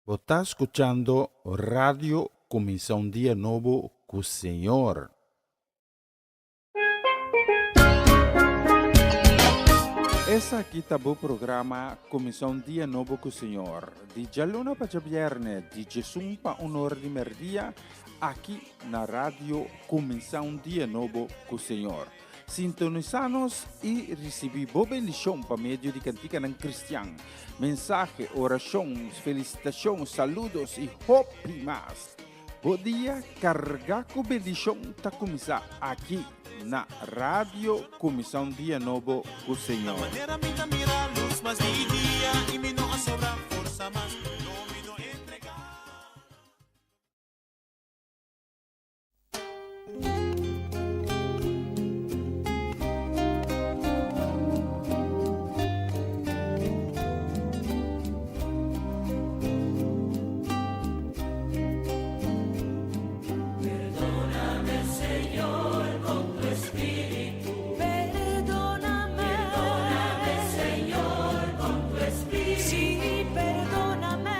Você está escuchando Radio Começar um Dia Novo com o Senhor. Esse aqui está o programa Começar um Dia Novo com o Senhor. De Jalona para Viernes, de Jesus para honor de merdia, aqui na Rádio Começar um Dia Novo com o Senhor. Sintonizanos e recebi boa bendição para meio de cantiga não cristiano. Mensagem, orações, felicitações, saludos e hope mais. Bom dia, carregar com bendição está começar aqui na Rádio Comissão Dia Novo com o Senhor. Sí, perdóname.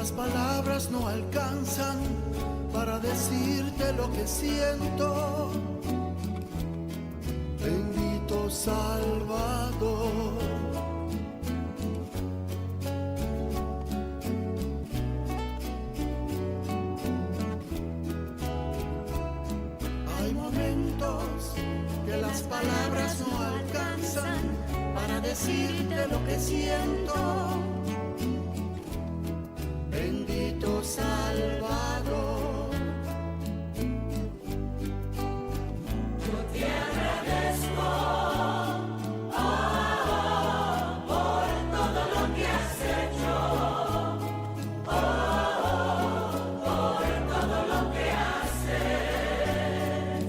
las palabras no alcanzan para decirte lo que siento. Bendito Salvador. Hay momentos que las palabras no alcanzan para decirte lo que siento. Bendito Salvador. Yo te agradezco, por todo lo que has hecho, por todo lo que haces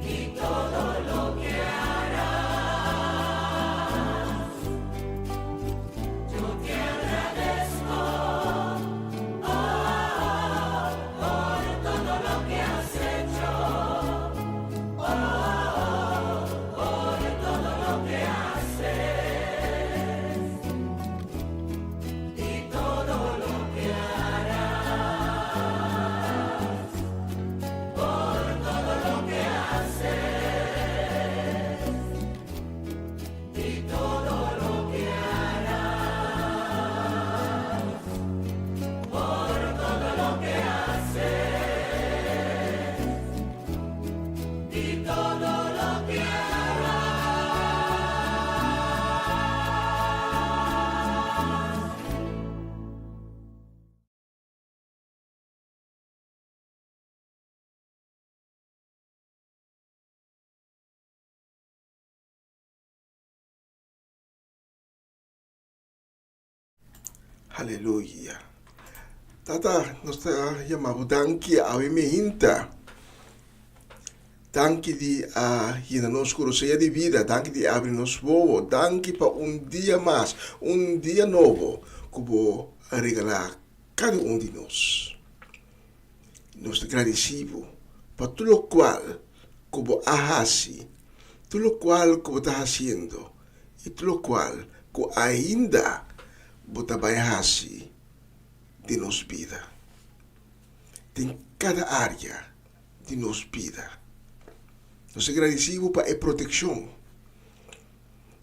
y todo lo que harás. Yo te agradezco, por todo lo que has hecho, por todo lo que haces y todo lo que harás. Por todo lo que haces y todo lo que harás. Por todo lo que haces y todo lo que Aleluya. Tata, nos llamamos danki a hinta. Danki di a nos conocía de vida, danki di abrirnos bobo, danki para un día más, un día nuevo, como a regalar cada uno de nos. Nos agradecemos por todo lo cual como ahasi, todo lo cual como está haciendo, y todo lo cual como ainda bota hasi de nos vida. En cada área de nos vida. Nos agradecemos para a protección.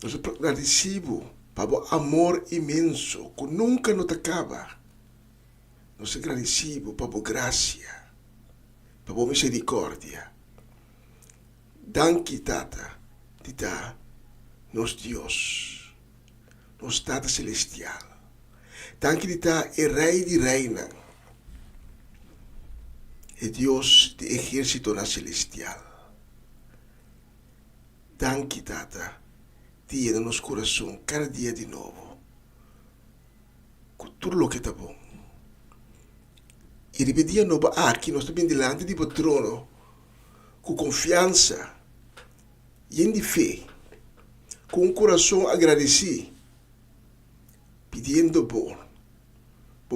Nos agradecemos para o amor imenso que nunca nos acaba. Nos agradecemos para a gracia, para a misericórdia. Danke, Tata, de dar nos Deus, nos Tata Celestial. Danke de dar o Rei de Reina, o Deus de Ejército na Celestial. Danke, Tata, dia no nosso coração, cada dia de novo, com tudo o que está bom. E repetia novo aqui, nós estamos diante do trono, com confiança e em fé, com um coração agradecido, pedindo por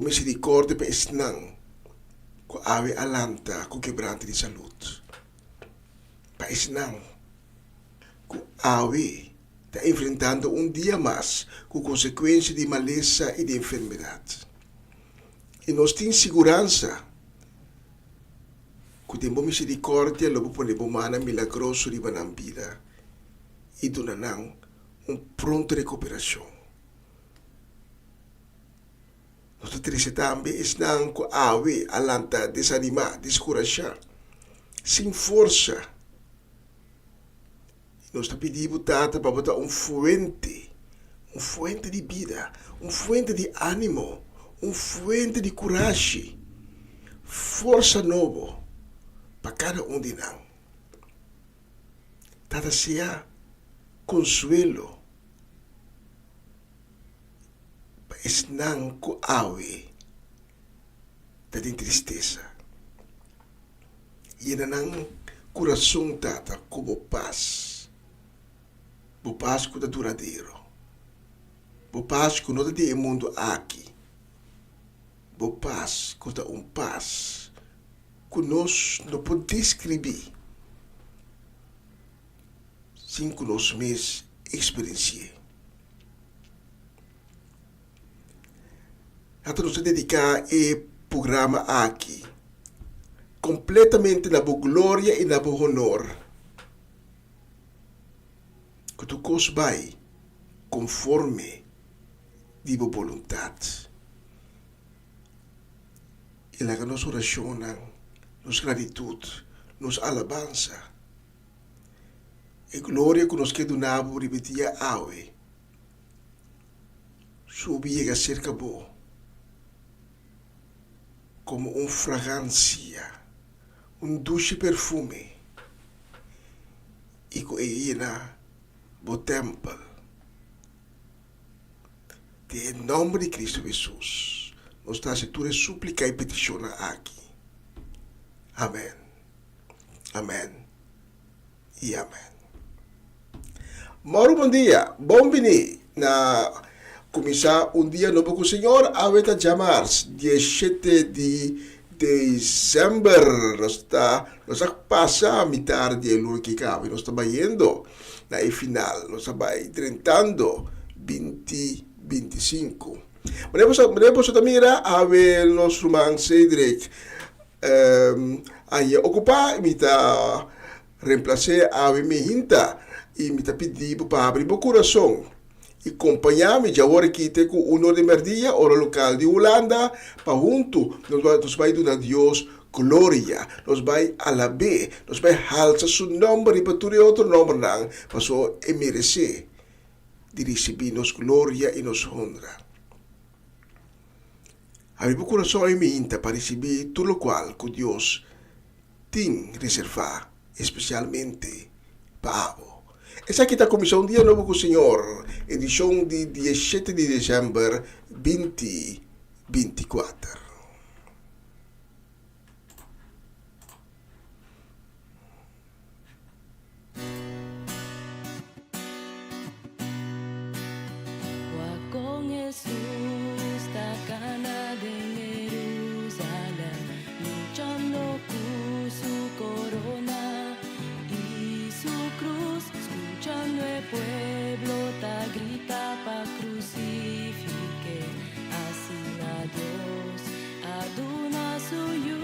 misericórdia para ensinar, com ave alanta, com quebrante de saúde, para ensinar, com ave está enfrentando um dia mais com consequências de maleza e de enfermidade. E nós temos segurança que temos misericórdia, logo podemos mana milagroso de na vida e donarão pronta recuperação. Nós temos também estão com ave alanta, desanimar, descorajar, sem força. Nós pedimos Tata para botar fuente de vida, fuente de ânimo, fuente de coragem, força nova para cada de nós. Tata seja consuelo para esse não com ave da tristeza. E não coração Tata como paz. O paz que é duradouro. O paz que não é do mundo aqui. O paz que é paz que nós não podemos descrever sem que nós mesmos experienciemos. Ato nos dedicar e programa aqui completamente na boa glória e na boa honor. Que tu cos vai conforme di boa vontade. E lá que nós oracionamos, nos gratitude, nos alabança. E glória que nos quer donado repetia awe. Subia a cerca boa. Como fragancia, dulce perfume. E que era o templo. Em nome de Cristo Jesus, nós estamos a súplica e petição aqui. Amém. Amém. E amém. Moro bom dia. Bom-vindo na começar dia novo com o Senhor. Aveta chamar 17 de dezembro. Nós passa a metade de lua que cabe. Nós estamos indo na final. Nós estamos tentando 2025. Podemos também a ver nosso irmão Cedric. Aí ocupar, me tá reemplacer a minha hinta e me tá pedir para abrir meu coração. E acompanhar-me já agora aqui com o Honor de Merdia, hora local de Holanda, para junto nós vai dar a Deus glória, nós vai alabar, nós vai alçar seu nome e para outro nome não, para só merecer de receber nos glória e nos honra. Abrir o coração e mente para receber tudo o qual que Deus tem reservado, especialmente para você. Essa aqui está a comissão Dia Novo com o Senhor, edição de 17 de dezembro 2024. Con Jesús takana de Jerusalén, luchando con su corona y su cruz, escuchando el pueblo ta grita pa crucifique, así a Dios aduna suyo.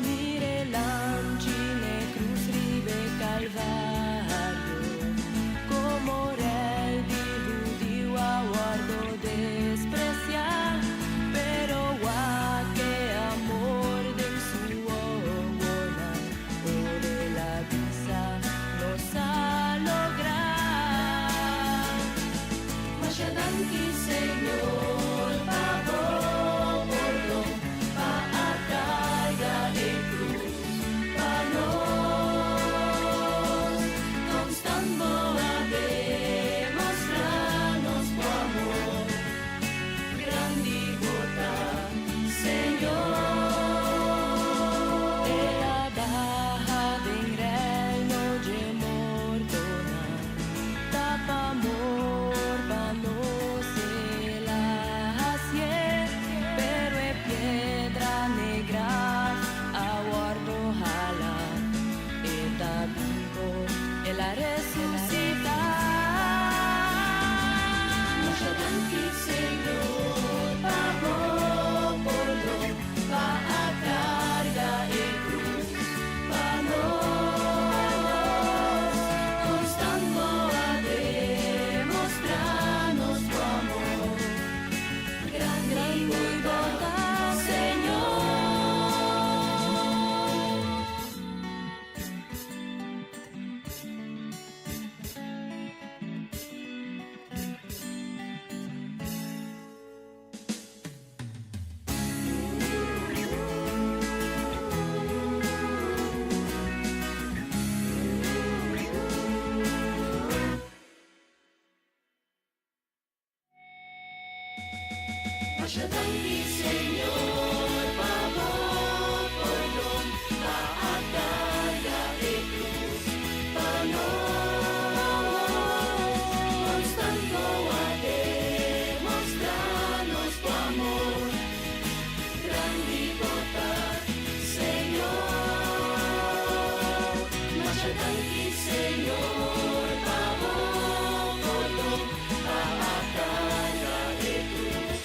Mire l'angine cruz ribe calvario, como rey guardo despreciar, pero que amor de su obra, o de la vida nos ha lograr. Masyadanti Señor, pavo porlo, pa a carga de cruz, pa nos, constando a demostrarnos tu amor, grandivota, Señor. Era baja de reino de mordona, tapa amor, pa no se la hacer, pero es piedra negra, aguardo jala, está vivo, él la resucita. Masyadanti Señor, pavo porlo, pa a carga y cruz, pa nos, constando a demostrarnos tu amor, grande y muy gorda, Señor. Masyadanti Señor, pavo porlo, pa a carga y cruz, pa nos, constando a demostrarnos tu amor, grandivota, Señor. Masyadanti Señor, pavo porlo, pa a carga y cruz,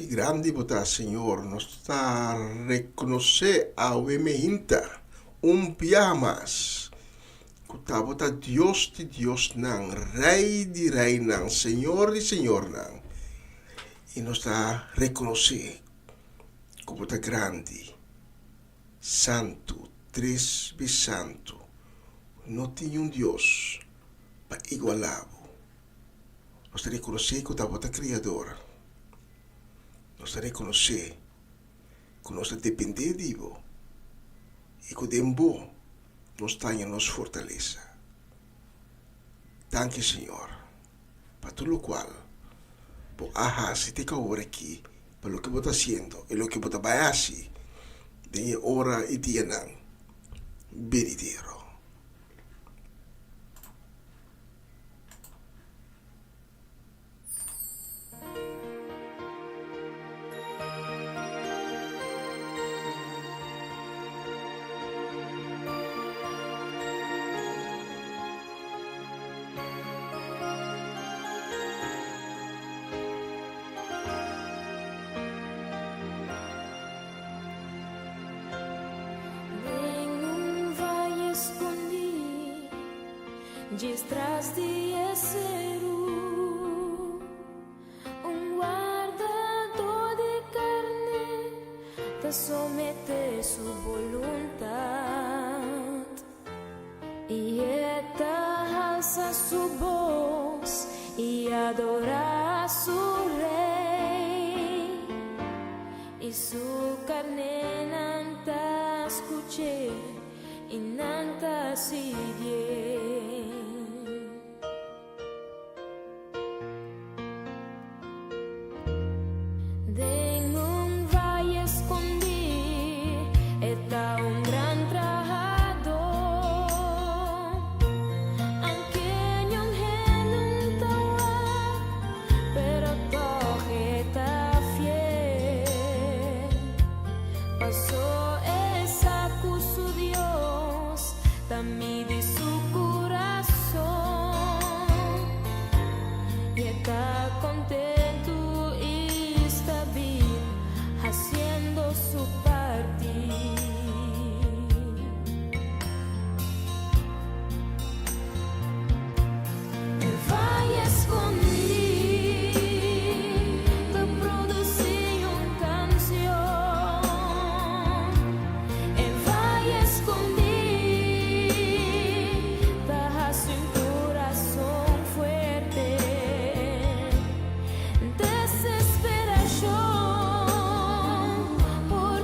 si grande bota, Señor, nos está reconocer a Wemehinta, un día más. Kutabota Dios de Dios nan, Rey de Rey nan, Señor de Señor nan. Y nos está reconocer como está grande, santo, tres veces santo. No tiene un Dios para igualarlo. Nos está reconocer como está criador. Nos está reconocer que nos está depender de Dios. Y que Dembo nos está en nos fortaleza. Danke, Señor, para todo lo cual, por si te ahora aquí, para lo que vos estás haciendo y lo que vos vas a hacer, de hora y día, veridero. Tras de Eceru, guardador de carne, te somete su voluntad y esta alza su voz y adora a su rey y su carne nanta escuché y nanta sigue. Por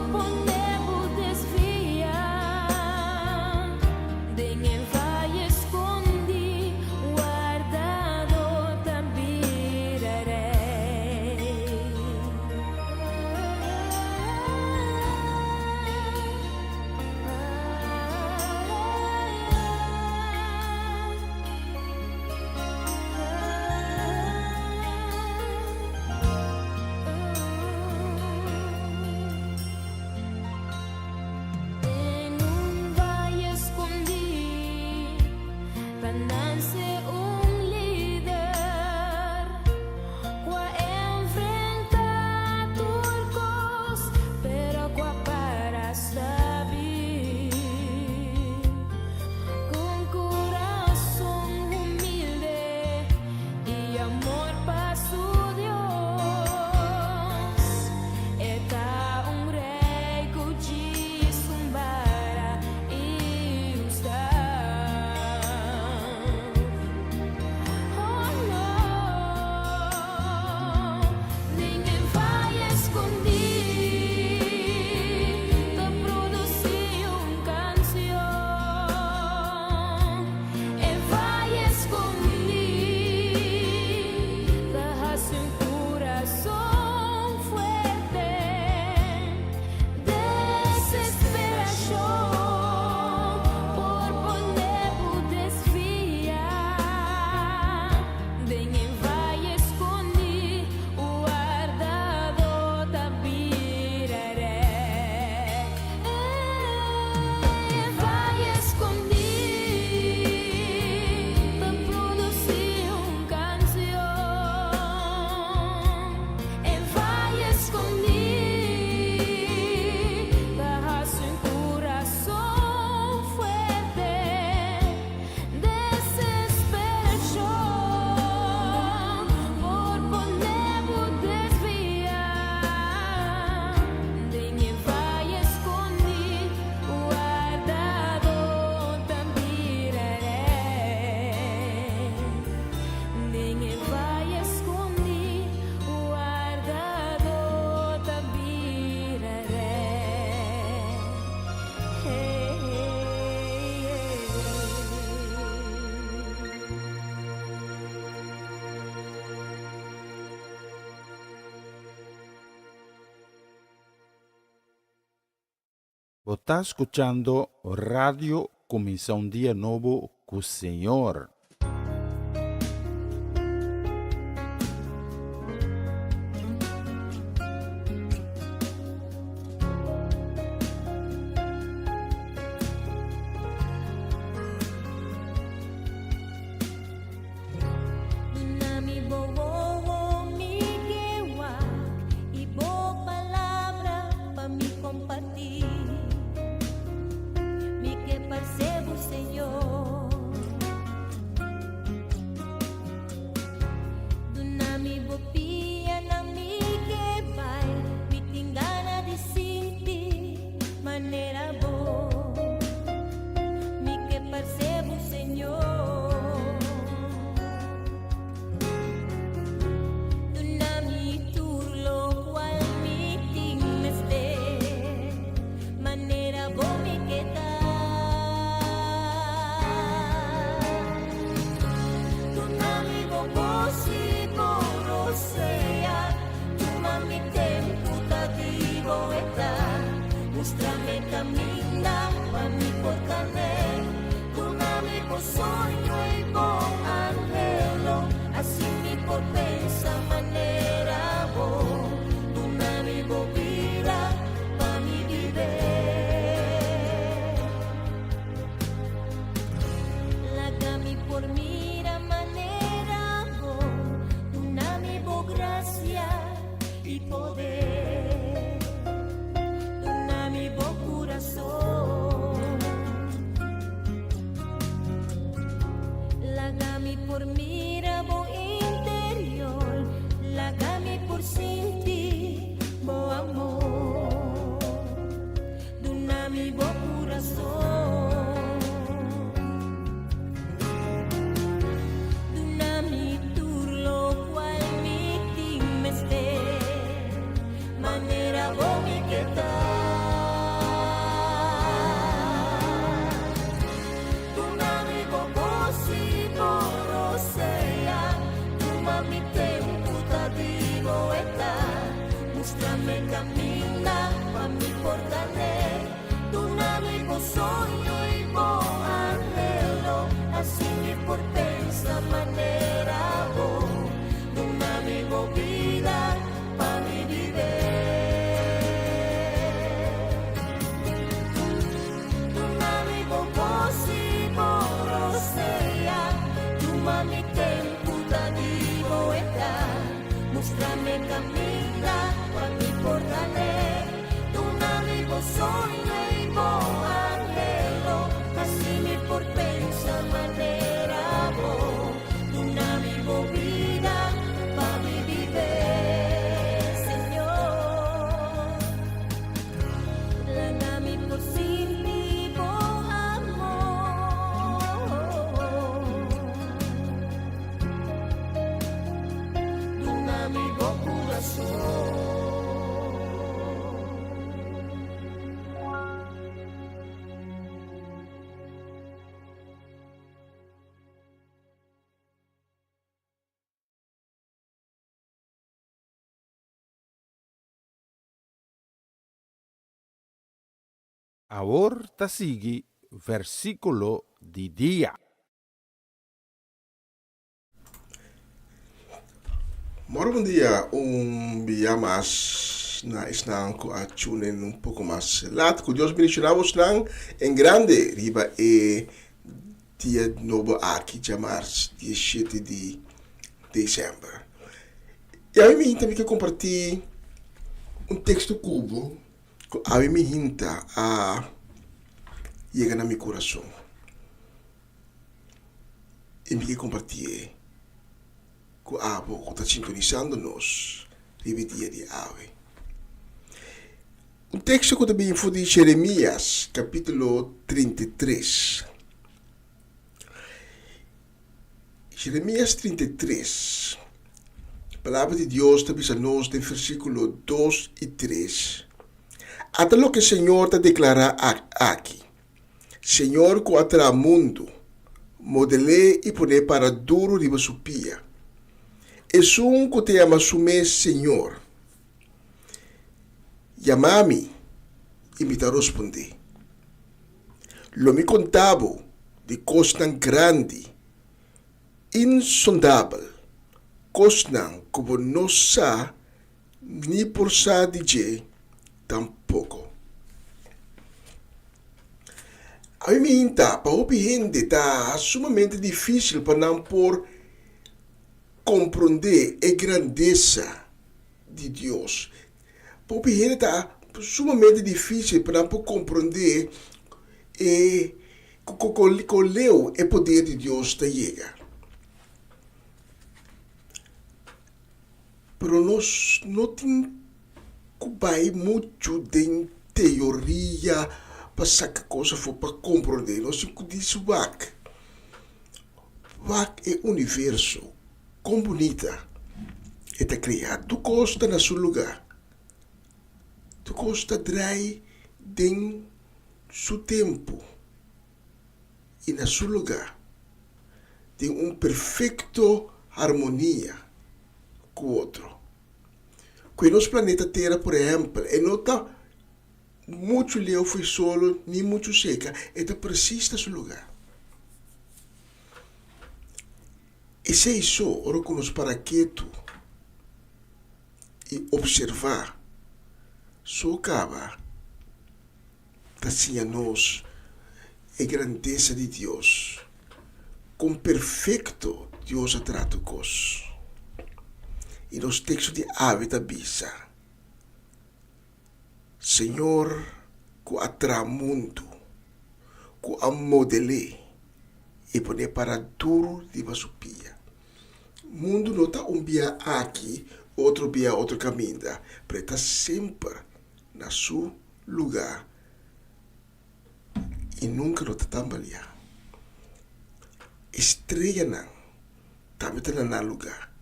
Vos está escuchando Radio Comenzó un Día Nuevo con Señor. Ahora sigue versículo de día. Moro bom dia, dia mais na esnanco a tunen um pouco mais lato, que Deus bendicionamos nang em grande riba e dia novo aqui de março, dia 7 de dezembro. E aí me também que compartilhar texto cubo que aí me hinta a chegar na meu coração. E me que compartilhar com a abo que está sintonizando-nos riba dia de ave. Texto que também foi de Jeremias, capítulo 33. Jeremias 33. A palavra de Deus está nos de versículo 2 e 3. Até lo que o Senhor te declara aqui. Senhor que atra mundo, modele e pone para duro riba supia. Es un que te llama su mes Senhor. Llamami, e me tá responder. Lo me contavo de coisa grande, insondável, coisa como não sa ni por sa DJ tampouco. A mim para o gente tá sumamente difícil para não por compreender a grandeza de Deus. Para o gente tá sumamente difícil para não compreender qual é o poder de Deus que chega. Pero nós não temos muito de teoria para sacar coisa for para compreender. Nós temos que dizer WAC. WAC é o universo. Como bonita. Está criado. Tu gosta no seu lugar. Tu gosta de trair em seu tempo. E no seu lugar. Tem perfeito harmonia com o outro. Com o nosso planeta Terra, por exemplo, não está muito leu foi solo, nem muito seca. Está preciso no seu lugar. E se isso, ora com nos para quieto e observar, só acaba assim a nós a grandeza de Deus. Com perfeito Deus a trata conosco. E nos textos de Hábita Bisa, Senhor, que atra mundo, que a modele e pone para duro de masupia. Mundo não está dia aqui, outro dia outro caminho, mas está sempre na seu lugar e nunca não está tambalear. Estrela não, também está na lugar.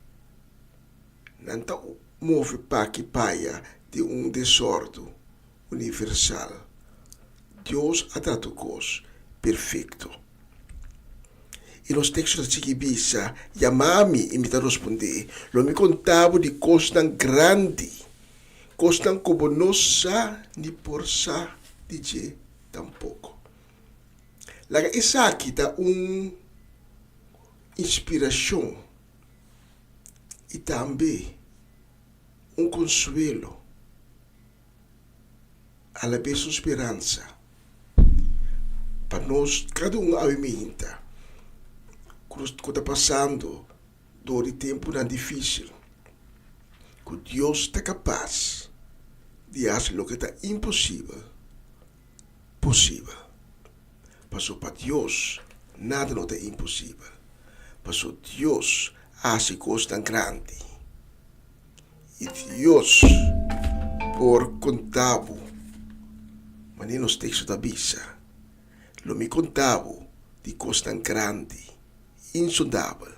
Não está move para que paia de desordem universal. Deus a tratou perfeito. E nos textos de Bisa, chamami e me está responder. Lo me contava de coisa grande, coisa como não sa ni por sa dizer tampouco. Laga essa aqui está inspiração e também consuelo. A la vez esperança para nós, cada avimenta quando está passando dor e tempo não difícil, que Deus está capaz de fazer o que está impossível possível. Passou para Deus nada não é impossível. Passou Deus faz coisas tão grandes e Deus por contavo. Mas nos textos da Bisa, lo me contavo de coisas tão grandes, insondável,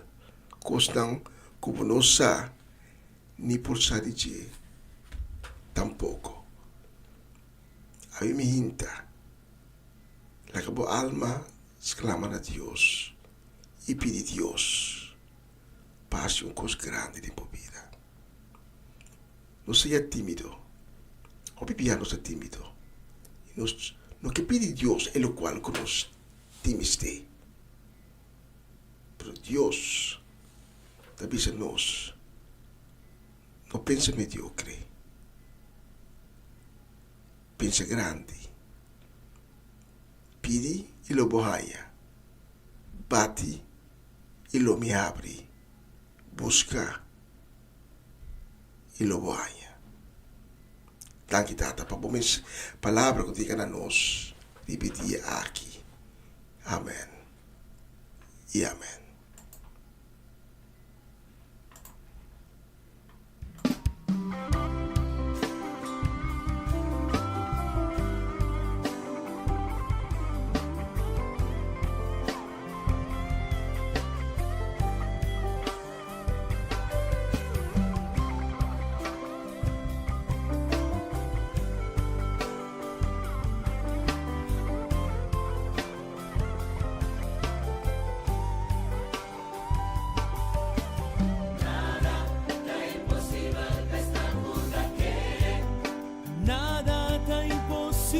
coisas tão como não sa ni por sa dizer tampouco. A mim me hinta, la que boa alma exclama a Deus e pede a Deus passe coisa grande de tua vida. Não seja tímido, o bebia não seja tímido. No que pide Deus é o qual nos timiste. Pero Deus também se nos não pensa mediocre, pensa grande. Pide e lo bohaya, bate e lo me abre, busca e lo bohaya. Danke Tata, para a palavra que diga a nós, repetir aqui. Amém e amém.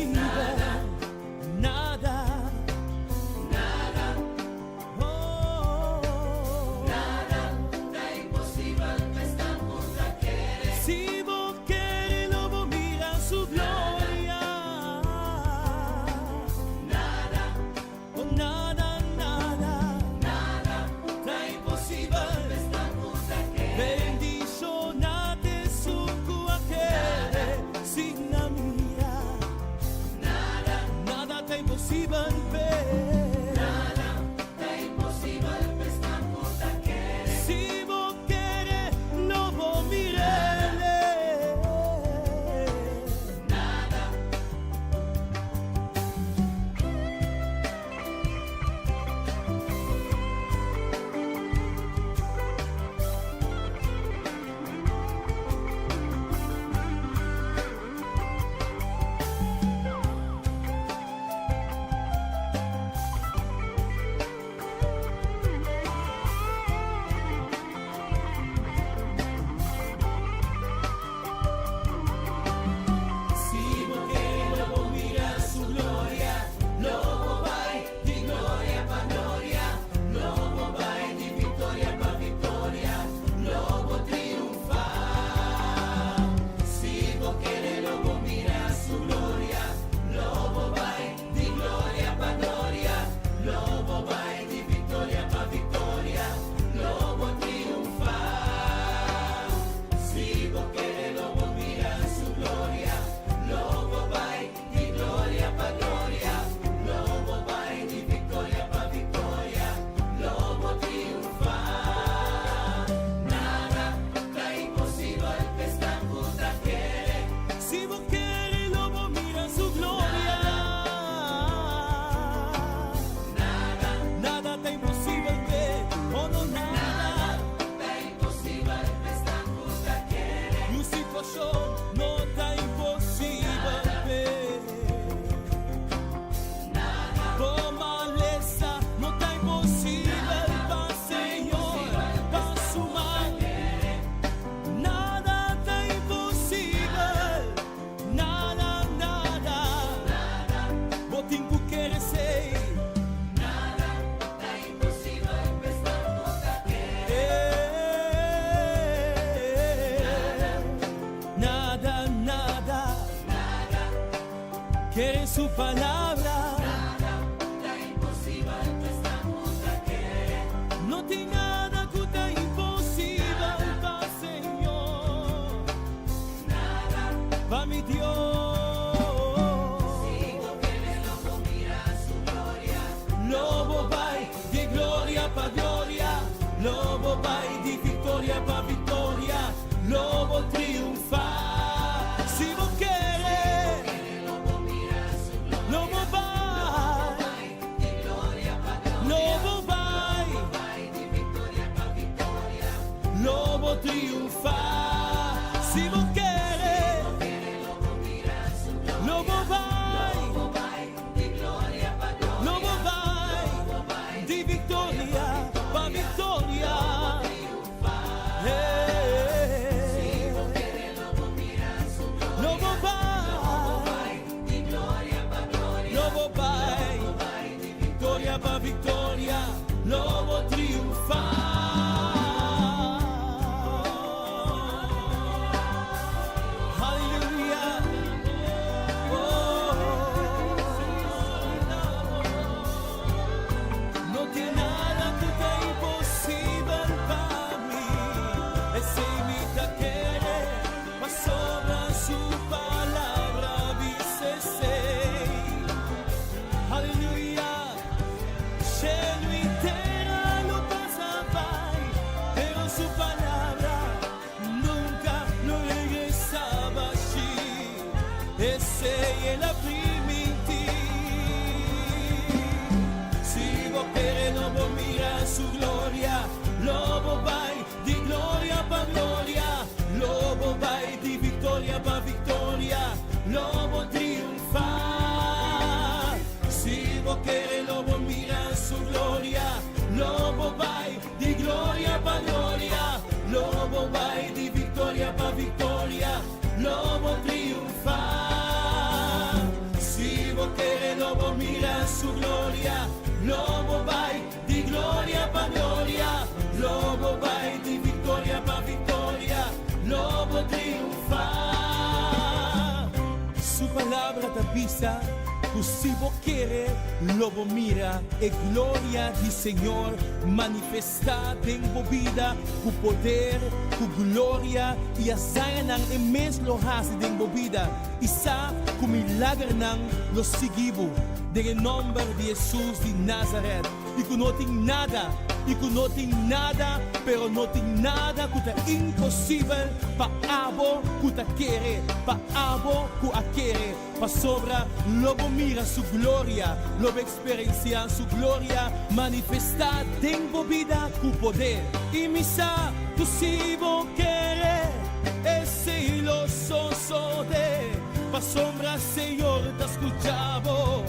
imposible. Nada. Si vos querés, lobo, mira su gloria. Nada, oh, nada, nada, nada, está imposible. Bendizionate su cuore, sin la mira. Nada, nada está imposible. Si vos querés, lobo, mirele. Si vos querés, lobo, mira su gloria. Nada, nada está imposible. Oh, no, nada está imposible. Lucifer Show, no está imposible. Por maleza, no está imposible. Pa' Señor, pa' su mal. Nada está imposible. Nada, nada. Botín que quieres ser. Nada, nada. Quiere su palabra. No tiene nada que está imposible para Señor. Pa' mi Dios. Lobo vai di gloria pa' gloria. Lobo vai di vittoria pa' vittoria. Lobo triunfa. Si vos querés, lobo vai. lobo mira su gloria, lobo vai di gloria pa gloria, lobo vai di vittoria pa vittoria, lobo triunfa. Su palabra te avisa, si vos quiere, lobo mira e gloria di Señor manifestada en tu vida, tu poder, tu gloria y asayanan en mes lo hace de tu vida. Isa ku milagre nang lo sigibo en nombre de Jesús de Nazaret. Y que no tengo nada, pero no tengo nada que te imposible pa abo que te quiere, pa abo que quiere, pa sobra lobo mira su gloria, lobo experiencia su gloria, manifestar tengo vida cu poder. Y misa tu si vos quiere, ese lo de, pa sombra Señor te escuchabo.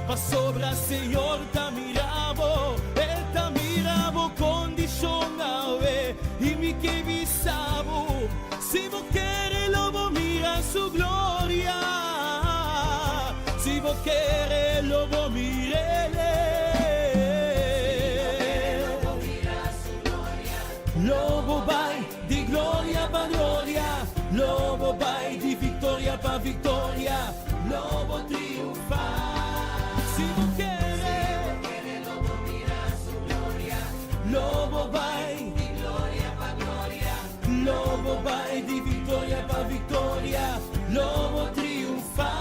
Pa sobra Señor te miravo, Él te miravo condicionave y mi que visavo. Si vos quieres lobo mira su gloria, si vos quieres lobo mirele. Lobo vai di gloria pa gloria, lobo vai di vittoria pa vittoria, lobo triunfa. Si vos quiere, lobo mira su gloria, lobo vai di gloria pa gloria, lobo vai di vittoria pa vittoria, lobo triunfa.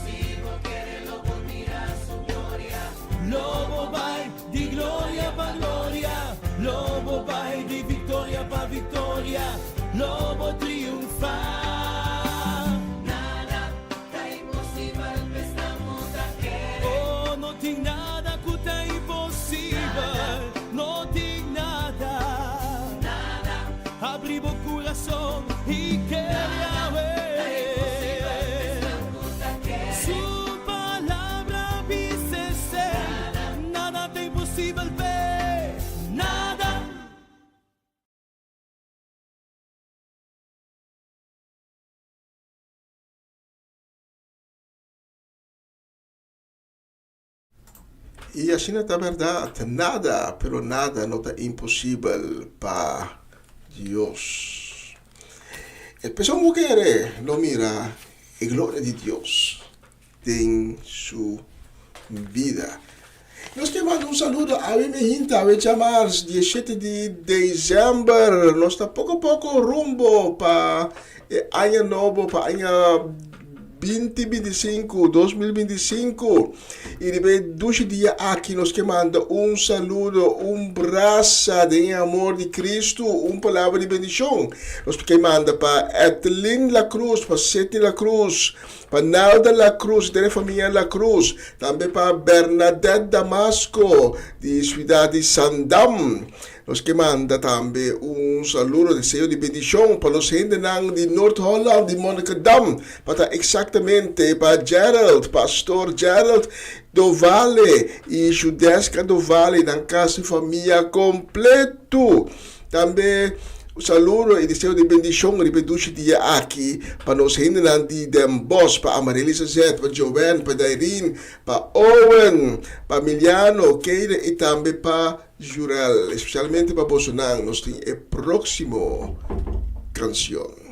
Si vos quiere, lobo mira su gloria, lobo vai di gloria pa gloria, lobo vai di vittoria pa vittoria, lobo triunfa. Nada que te imposible, no tengo nada, abrí mi corazón y quería ver su palabra dice ser, nada te imposible ver, nada. Y así no está verdad, nada, pero nada no está imposible para Dios. El persona mujer lo mira y gloria de Dios en su vida. Nos que manda un saludo a mi gente, a llamar 17 de diciembre. Nos está poco a poco rumbo para año nuevo, para año 2025. Y de 12 días aquí nos que manda un saludo, un brazo de amor de Cristo, una palabra de bendición. Nos que manda para Etelin La Cruz, para Seti La Cruz, para Nalda La Cruz, de la familia La Cruz. También para Bernadette Damasco, de Ciudad de Sandam. Nos que manda también un saludo, deseo de bendición para los gente de North Holland, de Monnikendam, para exactamente para Gerald, Pastor Gerald do Vale y Judesca do Vale, en casa de familia completo. También un saludo y deseo de bendición repetuche día aquí para los gente de Den Bosch, para Amarelisa Z, para Joanne, para Dairine, para Owen, para Miliano, Keire y también para Jurel, especialmente para Bolsonaro, nos tiene el próximo canción.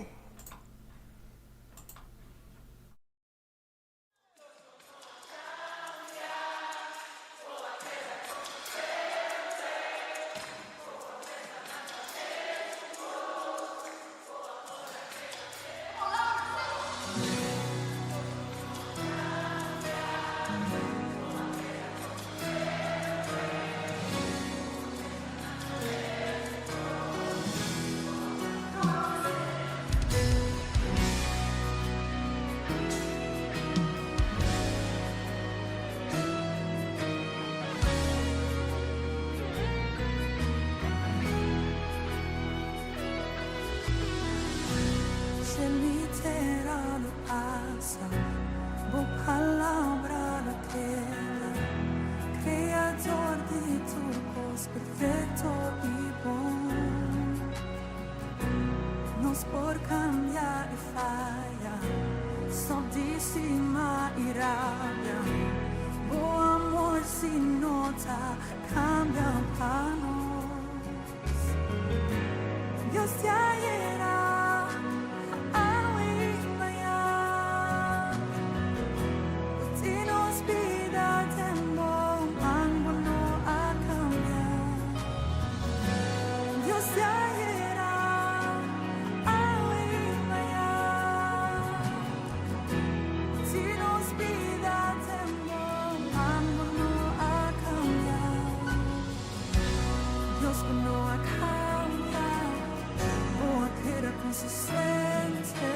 y rabia. Oh amor, si nota cambia panos. Dios te ayera hoy mañana. Si nos pida tiempo, algo no ha cambiado. Dios te ayera hoy mañana. Si nos pida tiempo, algo no ha cambiado. Dios no ha cambiado. Boa queda consistente.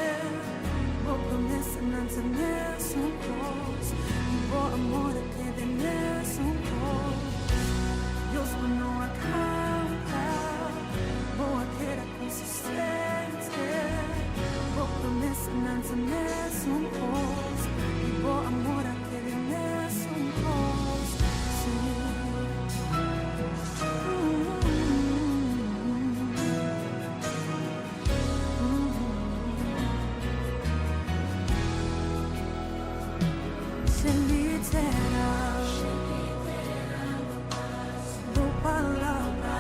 Boa promessa não tem mesmo pós. Boa amor que tem mesmo pós. Deus não ha cambiado. Boa queda consistente. Boa promessa não tem mesmo pós. Boa amor que tem mesmo pós. Se libera tu palabra,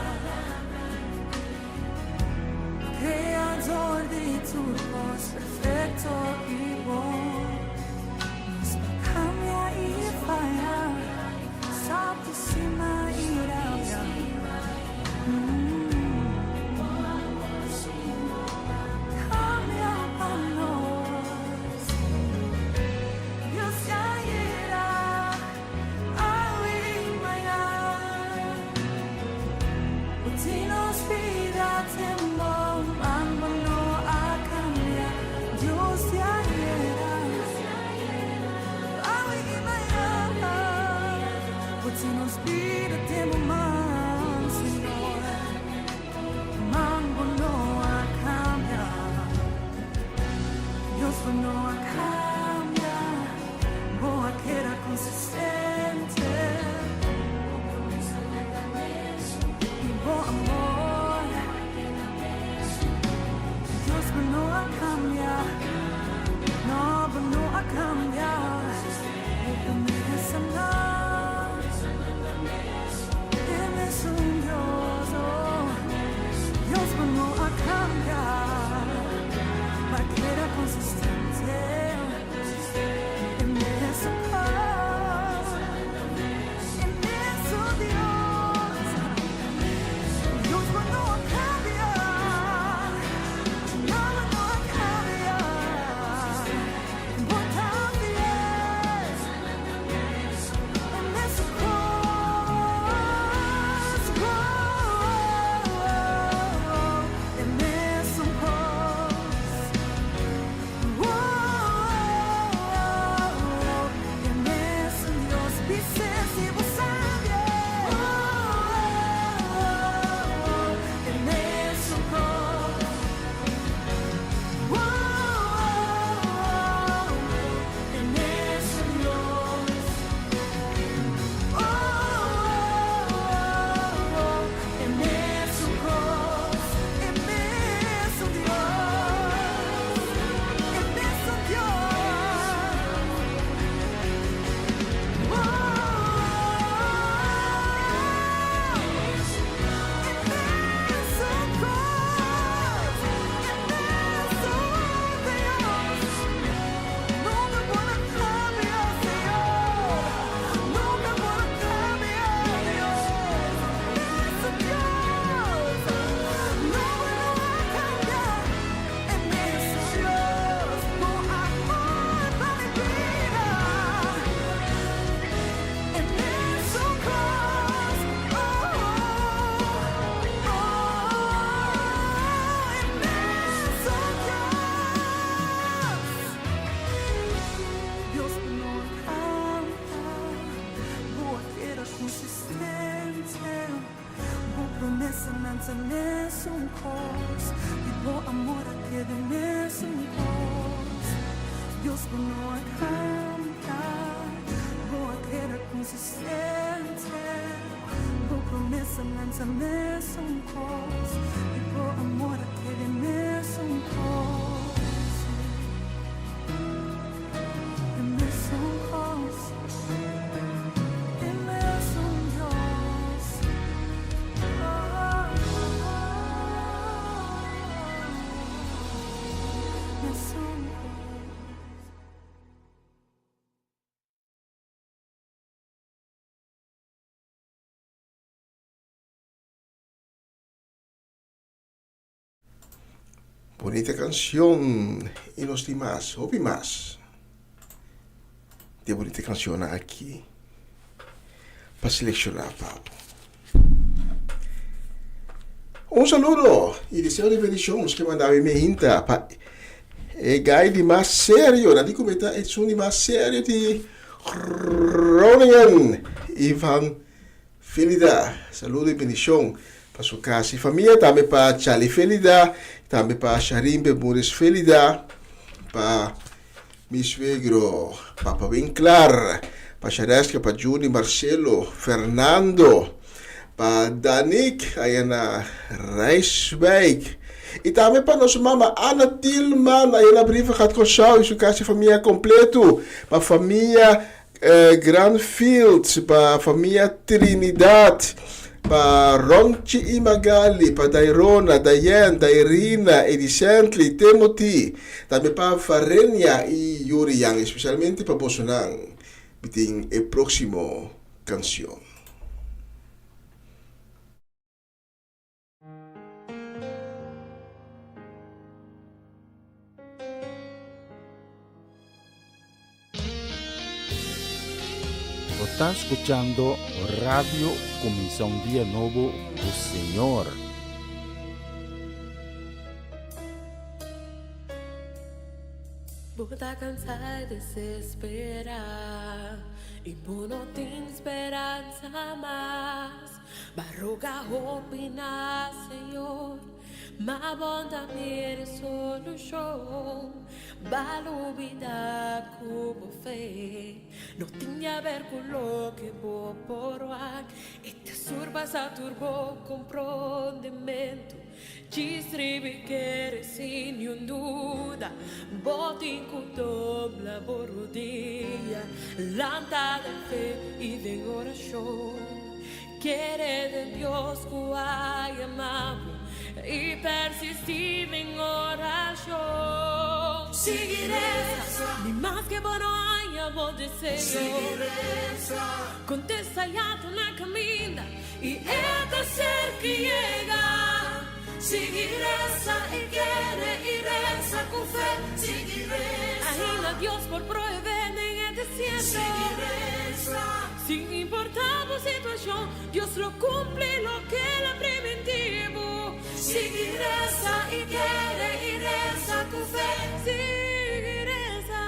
creador de turcos, perfecto y bueno, nos cambia y falla, santísima y rabia. Cambia panos, Dios te ayera hoy mañana. Si nos pida tiempo, algo no ha cambiado. Dios te ayera hoy mañana. Si nos pida tiempo más, Señor, algo no ha cambiado. Dios no ha cambiado. Boa queda consistente. Y boa amor. Dios no ha cambiado. No, no ha cambiado. Promesa no. Él es un Dios. Dios no ha cambiado. Ma queda consistente. Él es un Dios. Él es un Dios. Dios no ha cambiado. No, no ha cambiado. Importante es. Él es un Dios. Él es un esperanza nessun cos, vivo amor que de nessun cos. Dios no ha cambiado, boa que era consistente, boa promessa lança nessun cos, vivo amor que de nessun cos. De nessun bonita canción y los demás, Obi más. De bonita canción aquí para seleccionar, Pablo. Un saludo y deseo de bendiciones que mandaba mi hinta para el guy de más serio, la dico meta es un de más serio de Groningen, Ivan Felida. Saludo y bendición para su casa y familia, también para Charlie Felida, también para Sharim Bermúdez Felida, para mi suegro, Papa Winklar, para Charesca, para Juni, Marcelo, Fernando, para Danik, Ayana Rijswijk. E também para nossa mama Ana Tillman, aí na brief gaat com jou, isso casa família completo, para família Granfield, para família Trinidad, para Ronchi e Magali, para Dairona, Dayen, Dairina, Edicentli, Timothy, também para Farenia e Yuri Yang, especialmente para Bolsonaro, biting a próximo canção. Está escuchando Radio Comisión Día Nuevo do Senhor. Tá cansada de se esperar e por não tem esperança mais. Barroga opinar, Senhor, mas bom da minha solução. Balubida como fé, não tinha a ver com o que vou por lá. E te surba sa turbo compreendimento. Distribi que sem dúvida, botem com dobra borodia, lanta de fé e de oração. Querer de Deus que é amável e persistir em oração. Seguiresa, ni más que bueno haya vos deseo. Seguiresa, contesta ya tu na camina y esta ser que llega. Seguiresa y quiere y reza con fe. Seguiresa, ainda Dios por proveer en el desierto. Seguiresa, sin importar la situación, Dios lo cumple lo que era preventivo. Seguiresa y quiere y reza con fe. Seguiresa.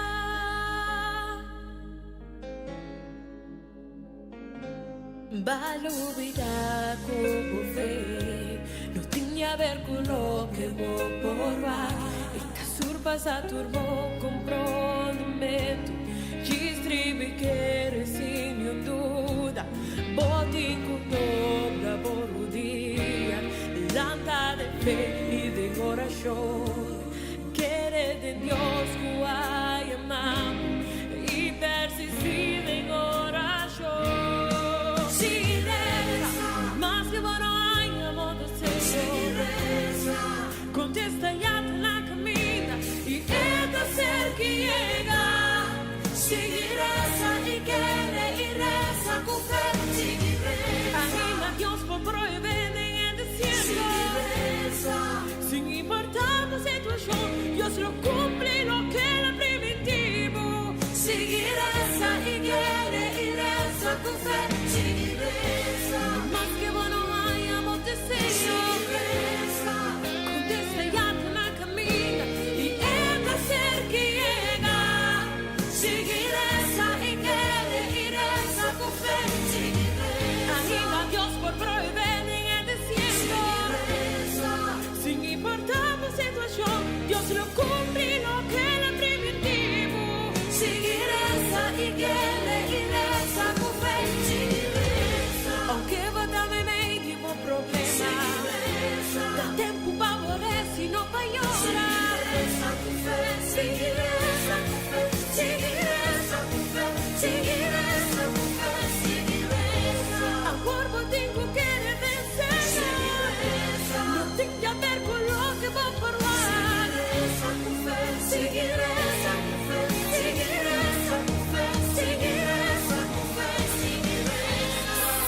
Balubida como fe, no tinha a ver con lo que vou por lá. Esta surpasa turbo comprometo, distribi que sin duda, botin con dobra borodia, lanta de fe y de oración. Quiere de Dios que hay amado y persistir en oración. Contesta ya la camina y esta ser que llega. Seguiresa y quiere y reza con fe. Seguiresa, anima a Dios por proveer en el desierto. Seguiresa, sin importar la situación, Dios lo cumple lo que era preventivo. Seguiresa y quiere y reza con fe. Seguiresa, más que bueno hayamos deseo. Dios lo cumple lo que era preventivo. Seguiresa y quiere y reza con fe. Seguiresa, aunque va a darme medio problema. Seguiresa, da tempo para volver si no para llorar. Seguiresa con fe. Seguiresa con fe. Seguiresa con fe. Seguiresa con fe. Seguiresa, a cuerpo tengo que vencer. Seguiresa, no tengo que ver con lo que va por lá. Seguiresa con fe, seguiresa con fe, seguiresa con fe,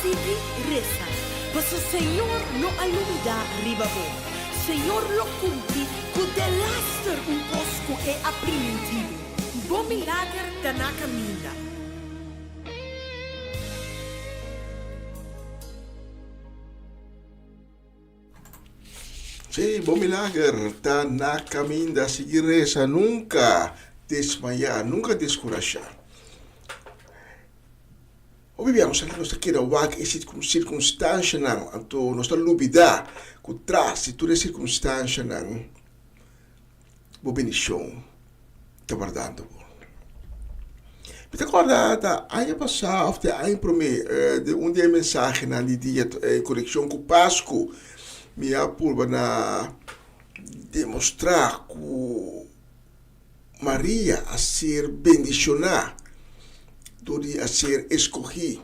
seguiresa. Pues el Señor no olvida arriba vos. Señor lo cumple Kute laster un posco e aprimentivo. Bom milagre da na caminda. Sí, bom milagre está na caminho da seguireza, nunca desmaiar, nunca descorajar. Obviamente, nós estamos aqui na wak e circunstância não, então nós estamos lubida, que traz de toda circunstância não, boa bendição, está guardando. Me acorda, ano passado, de ano primeiro, de dia mensagem na dia em conexão com o Páscoa, me apurba na demonstrar que Maria a ser bendicionada, a ser escolhida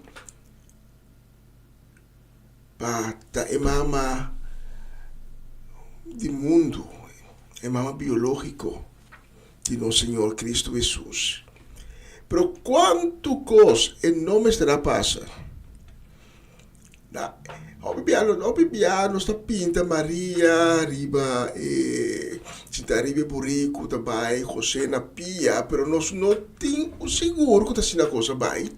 para a mama do mundo, a mama biológico de nosso Senhor Cristo Jesus. Pero quanto coisa em nome será passa? Obibiano sta pinta Maria riba cinta riba burico também José na pia, pero nós não tem o seguro que tá sendo a coisa bem.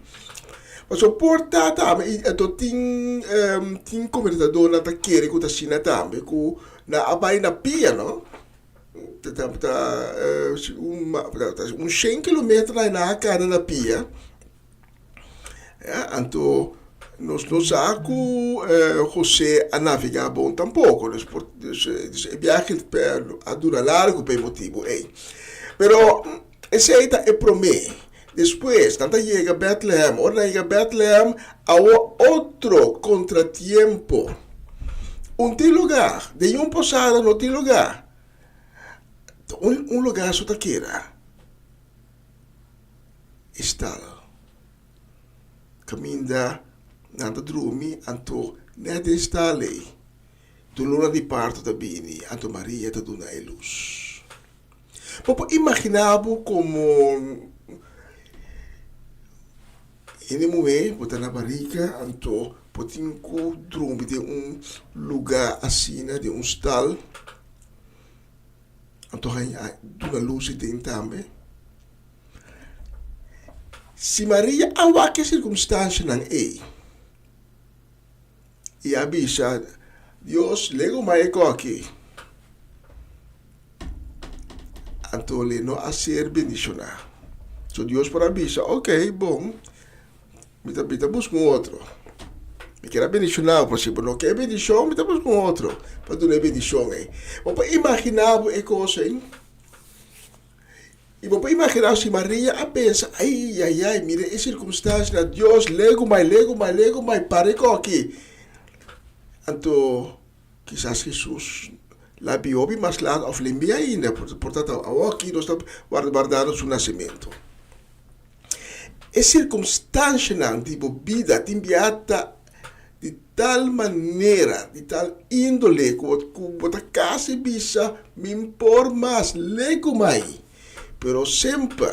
Mas o porta também então tem convertador na taquere que tá sendo também que na abai na pia, não? Um 100 km na cara da pia. Então nós não sabemos José a navegar bom tampouco. É viagem a dura largo por motivo. Pero esse aí é promessa. Depois, quando chega a Bethlehem, ora chega a Bethlehem, há outro contratiempo. Não tem lugar. De um posada não tem lugar. Um lugar só taqueira. Está caminha nada dormi, anto nada está ali. Do luna di parto da bini, anto Maria da dona e luz. Popo imaginavo como in momento bota na barriga, anto potinco dormi de lugar assim, de stall. Anto ganha dona luz dentro também. Se Maria há que circunstância não é, e avisa, Deus, lego mais aqui. Então, ele não a ser bendicionado. So, Deus para avisa, ok, bom, me busca outro. Me quer bendicionar, por exemplo, não quer bendição, me busca outro. Para tu não bendição, Mas para imaginar a coisa, E vou imaginar se Maria a pensa, ai, mira, essa circunstância, Deus, lego mais, pare aqui. Então, quizás Jesus la biobi mas lá of limbia ainda, portanto, aqui nós estamos guardando seu nascimento. É circunstância não, tipo, vida, timbiata de tal maneira, de tal índole, que a casa bisa me impor mais, lego mais. Pero sempre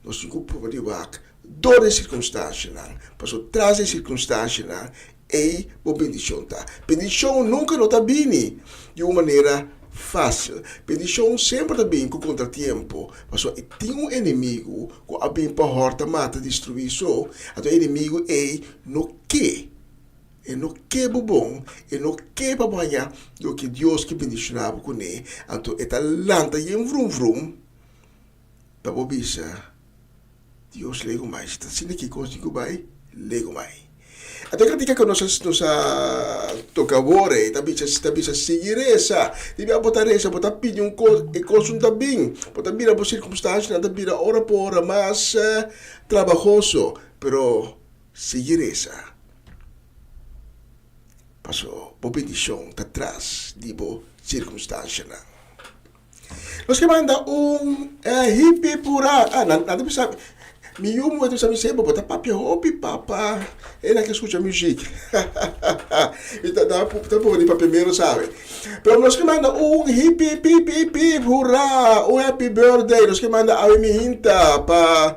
nós preocupamos de vaca, toda circunstância, passou traz a circunstância, e a bendição tá. Bendição nunca não está bem de uma maneira fácil. Bendição sempre está bem com contratempo. Mas tem inimigo que a bem para horta mata, destruir só. Então o inimigo é no que? É no que bom, é no que para banhar do que Deus que bendicionava com ele. Então é talanta e vrum. Para obisa, Deus lego mais. Está sendo que consigo vai, lego mais. Até ketika que nós tocamos, também seguir essa, devia botar pedir coisa não está bem, botar vir por circunstância, não vir hora por hora, mas trabalhoso, pero seguir essa. Passou, por bendição, está atrás de circunstância. Nós que manda hippie pura, nada me sabe. Mi umo tu sabe sempre botar papi hopi papa ela que escuta música então tá bom de papi primeiro sabe pero nós que manda hip hurra happy birthday nós que manda a mi hinta pa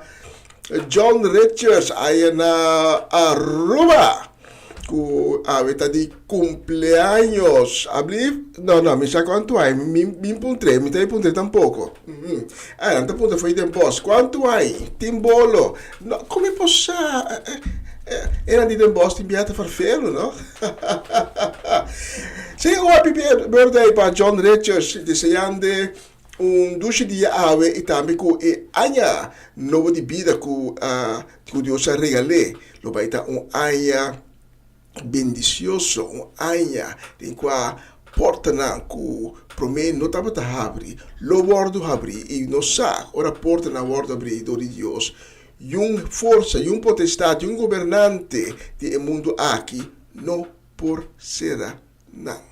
John Richards aí na Aruba ku aveta di cumpleaños. Abli? No, mi sa quanto hai? Mi puntre, mi 3.3 tampoco. Tanto appunto fai tempo. Quanto hai? Timbolo. No, come possa... era di tempo inviato a far ferro, no? Sei un happy birthday per John Richards, desejando un duce di ave e también ku anya novo di vida ku Dios regalé. Lo baita un anya bendicioso, un anya in qua portana ku prome no tabata habri, lo wordo habri e no sa, ora portana wordo habri do di Dios. Yung forza, yung potestade, yung governante di mundo aqui no por será nada.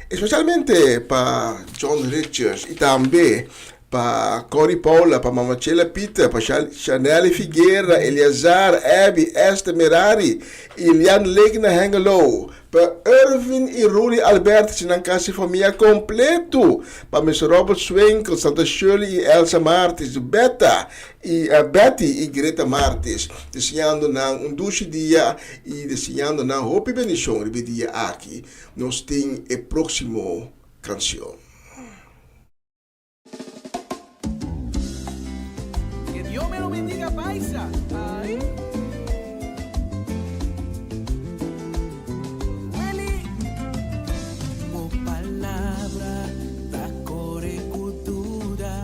Especialmente para John Richards e também para Cory Paula, para Mamacela Peter, para Chanel Figueira, Eliazar, Abby, Esther Merari, Ilian Legna Hengelo, para Irvin e Rudy Alberto, se não casa família completo, para Mr. Robert Swinkel, Santa Shirley e Elsa Martins, Betty e Greta Martins, desejando um doce dia e desejando hope e bendição de dia aqui. Nós temos a próxima canção. Que Dios me lo bendiga, paisa. Ay. O palavra da corecultura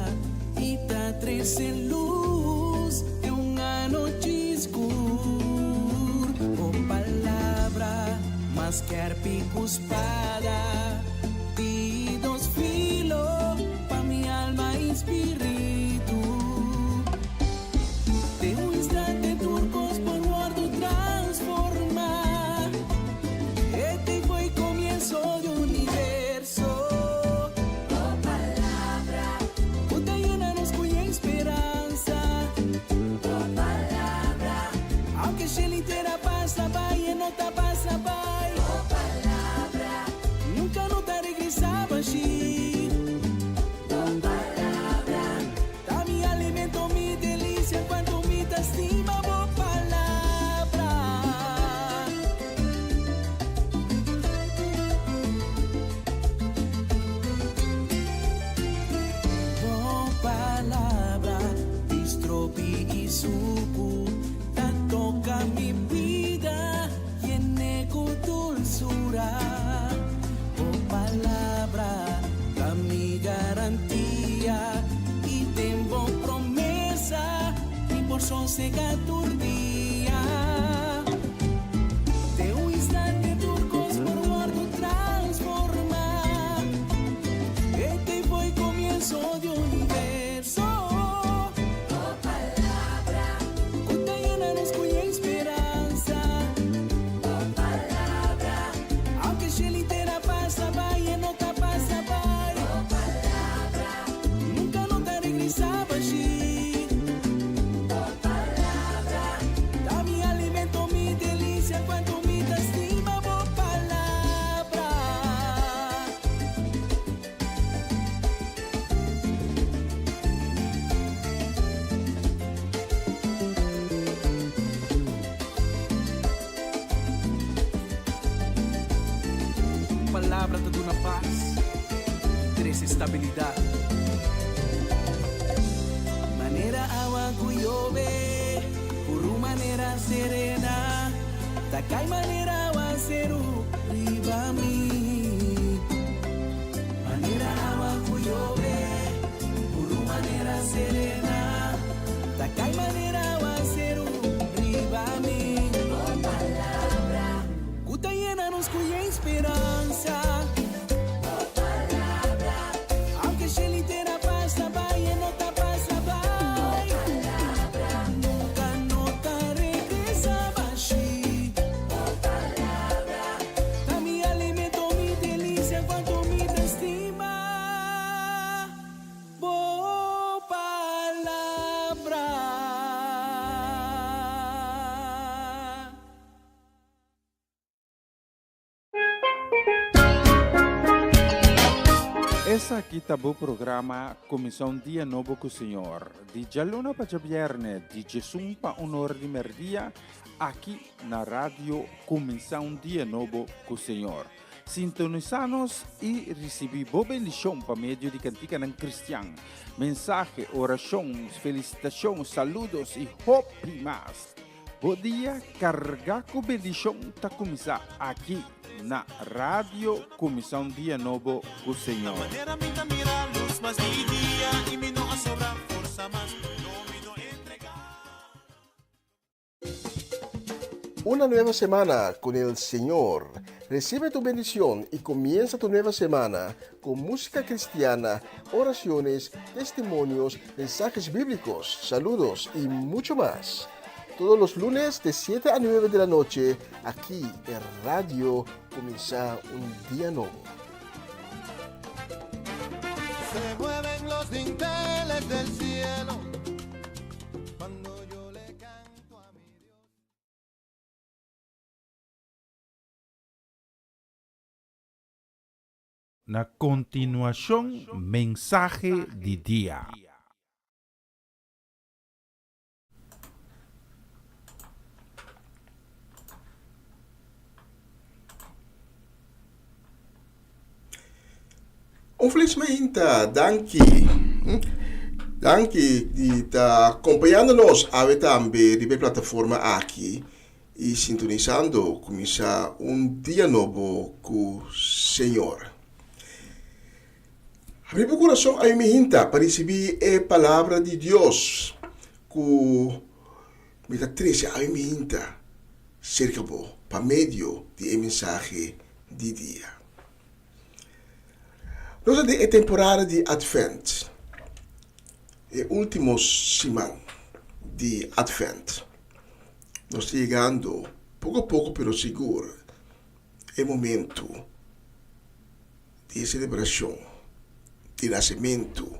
e da trece luz é noite escura. O palavra mais que arpico espada e dos filos para minha alma e espírito. De um instante turcos por guardo transformar. Este foi comienzo de universo. Oh palabra, Puta llena-nos cuya esperanza. oh palabra, Aunque se inteira passa, vai e não tá passa, vai. oh palabra, Nunca não tá regressava assim. oh palabra, Tá me alimento, me delícia, quando me dá estima, boa palavra. Boa palavra, estrope e suco, tá toca mi vida, llene con dulzura. Boa palavra, da mi garantía, y tengo promesa, y por eso se día. De un instante turcos por guardo transformar. Este fue comienzo de universo. oh palabra, Cuenta llena-nos cuya esperanza. oh palabra, Aunque se inteira passa, vai e não tá passa, vai. oh palabra, Nunca não tá regressava assim. oh palabra, Dá me alimento, me delícia, quando me dá estima, boa palavra. Palavra te dá paz, traz estabilidade. Maneira agua cuyove, por uma maneira serena, da cai maneira aguacero, riba mi. Maneira agua cuyove, por uma maneira serena, da cai maneira aguacero, riba mi. oh palabra, Cuta llena-nos cuya esperanza. oh palabra, Aunque se inteira passa, vai e não tá passa, vai. Nunca nota regressava assim. oh palabra, Da mi alimento, mi delícia, quanto me dá estima. Boa palavra. Essa aqui tá o programa Comissão Dia Novo com o Senhor. De Jalona para Viernes, de Jesus para Honor de Merdia, aqui na rádio Comissão Dia Novo com o Senhor. Sintonizanos e recebi boa bendição para meio de cantiga ng Cristian. Mensagem, oração, felicitação, saludos e hope mais. Bom dia, carga com bendição tá começar aqui na rádio Comissão Dia Novo com o Senhor. Una nueva semana con el Señor. Recibe tu bendición y comienza tu nueva semana con música cristiana, oraciones, testimonios, mensajes bíblicos, saludos y mucho más. Todos los lunes de 7 a 9 de la noche, aquí en Radio Comienza un Día Nuevo. Se mueven los dinteles del cielo cuando yo le canto a mi Dios. Na continuação, mensagem de dia. Infelizmente, danke de estar acompanhando-nos também de plataforma aqui e sintonizando começar um dia novo com o Senhor. Abrir o coração a mim para receber a palavra de Deus que me dá 13 a mim cerca para meio de mensagem de dia. Nós é temporada de Advent, é última semana de Advent. Nós estamos chegando, pouco a pouco, pero seguro, é momento de celebração de nascimento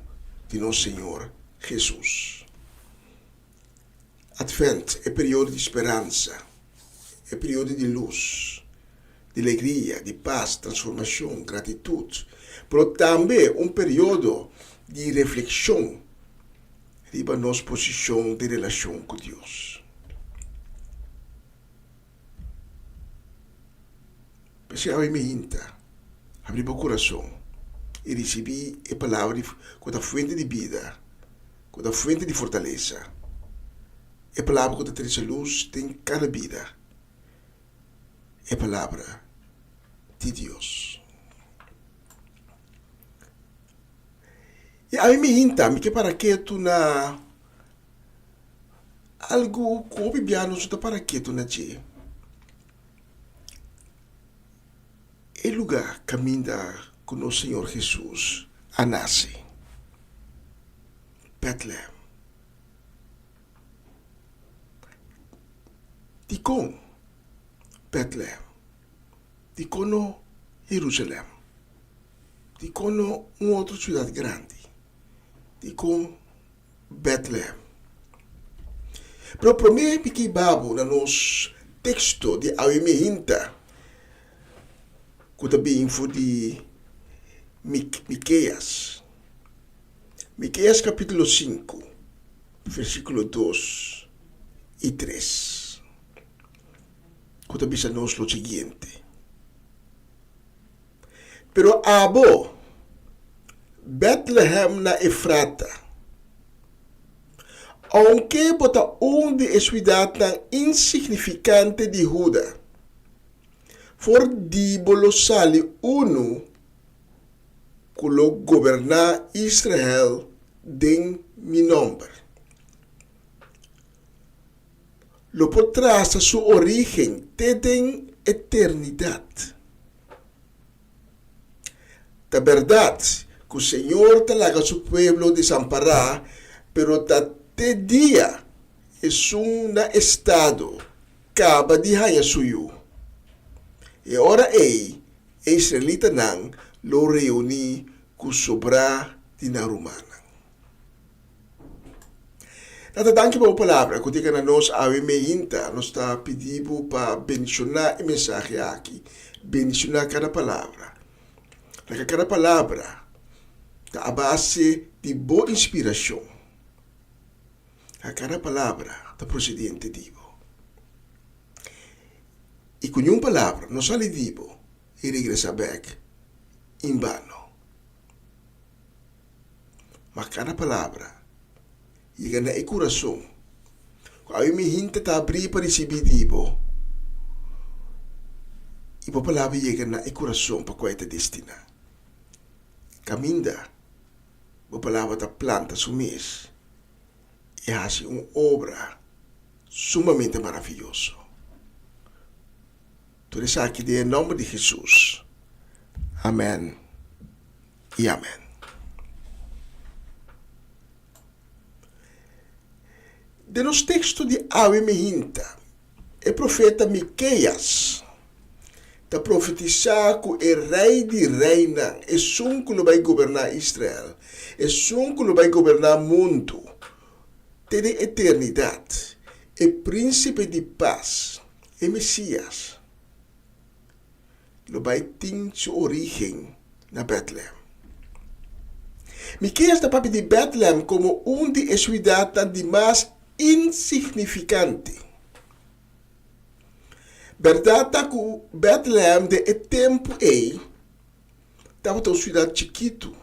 de nosso Senhor Jesus. Advent é período de esperança, é período de luz, de alegria, de paz, transformação, gratitude, mas também um período de reflexão sobre a nossa posição de relação com Deus. Pensei a mim, abrir o coração e receber a palavra com a fonte de vida, com a fonte de fortaleza. A palavra que traz a luz tem cada vida. A palavra de Deus. E a mim que para que tu na algo como bibiano tu para que tu na je. É lugar caminha com o Senhor Jesus a nasce. Bethlehem. Ticon Bethlehem. Ticon Jerusalém. Ticon uma outra cidade grande. Ticon Bethlehem. Pero para mim que babo na nos texto de Awimehinta que também info de Miqueias. Miqueias capítulo 5, versículo 2 e 3. Que também nos lo seguinte. Pero abo Bethlehem na Efrata, aunque bota de cidade tan insignificante de Judá, for dibolo sali uno culo governar Israel den mi nombre. Lo por traça su origen desde eternidad. La verdad que o Senhor talaga su pueblo desamparado, pero te dia es un estado acaba de haya suyo. E ora Israelita nang lo reuni com sobra de narumana. Natadanki pa palavra, kung di ka na nos awi meinta, nos ta pedindo para bendicionar a mensagem aqui, bendicionar cada palavra. Cada palavra a base de boa inspiração. A cada palavra está procedente divo. E com uma palavra, não sale divo e regressa back em vano. Mas cada palavra chega na coração. Quando me hinta está abrir para receber divo, e a palavra chega na coração para qual é destina. Caminda, a palavra está planta sumis. E hace uma obra sumamente maravilhosa. Tudo isso aqui em nome de Jesus. Amém e amém. De nos textos de Ave Mehinta, o profeta Miqueias está profetizando que o rei de reina é um que vai governar Israel, é um que vai governar o mundo. De eternidade, o príncipe de paz, o Messias, vai ter sua origem na Bethlehem. Miqueias está papi de Bethlehem como de cidades de mais insignificante. Verdade que Bethlehem de tempo estava uma cidade chiquito,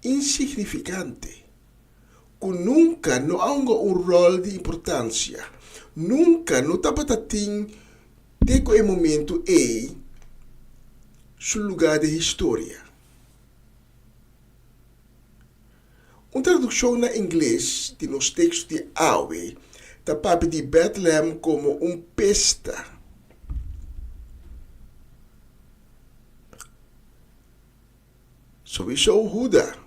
insignificante. Que nunca não há um rol de importância. Nunca não está para ter o momento seu lugar de história. Uma tradução na inglês de nos textos de Ave está para de Bethlehem como pesta. Sobre isso, Judá